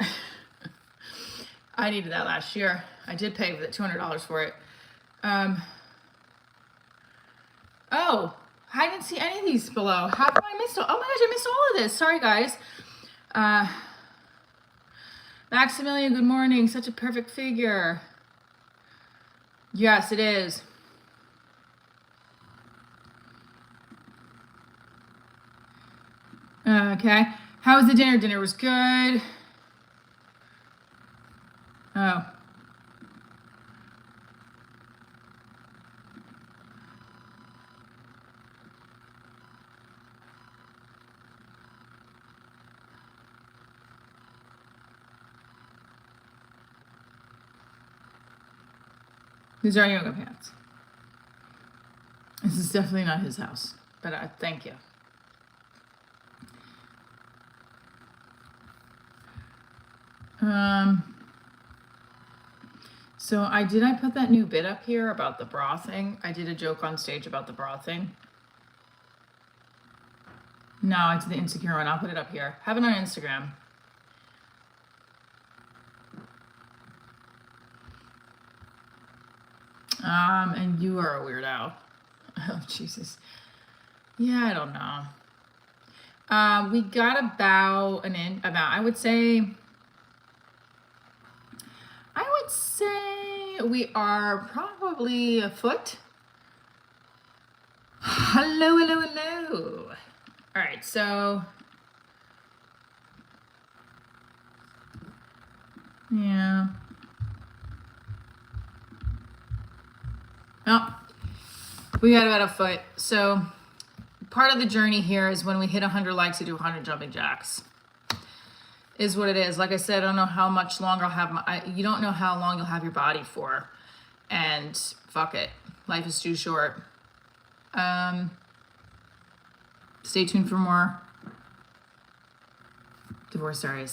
A: I needed that last year. I did pay for the $200 for it. Oh, I didn't see any of these below. How come I missed all? Oh my gosh, I missed all of this. Sorry, guys. Maximilian, good morning. Such a perfect figure. Yes, it is. Okay. How was the dinner? Dinner was good. Oh. These are yoga pants. This is definitely not his house, but thank you. So I put that new bit up here about the bra thing. I did a joke on stage about the bra thing. No, it's the insecure one. I'll put it up here. Have it on Instagram. And you are a weirdo. Oh, Jesus. Yeah, I don't know. We got about I would say we are probably a foot. Hello, hello, hello. All right, so yeah. Oh, we got about a foot. So part of the journey here is when we hit 100 likes to do 100 jumping jacks. Is what it is. Like I said, I don't know how much longer I'll have you don't know how long you'll have your body for. And fuck it. Life is too short. Stay tuned for more Divorce Diaries.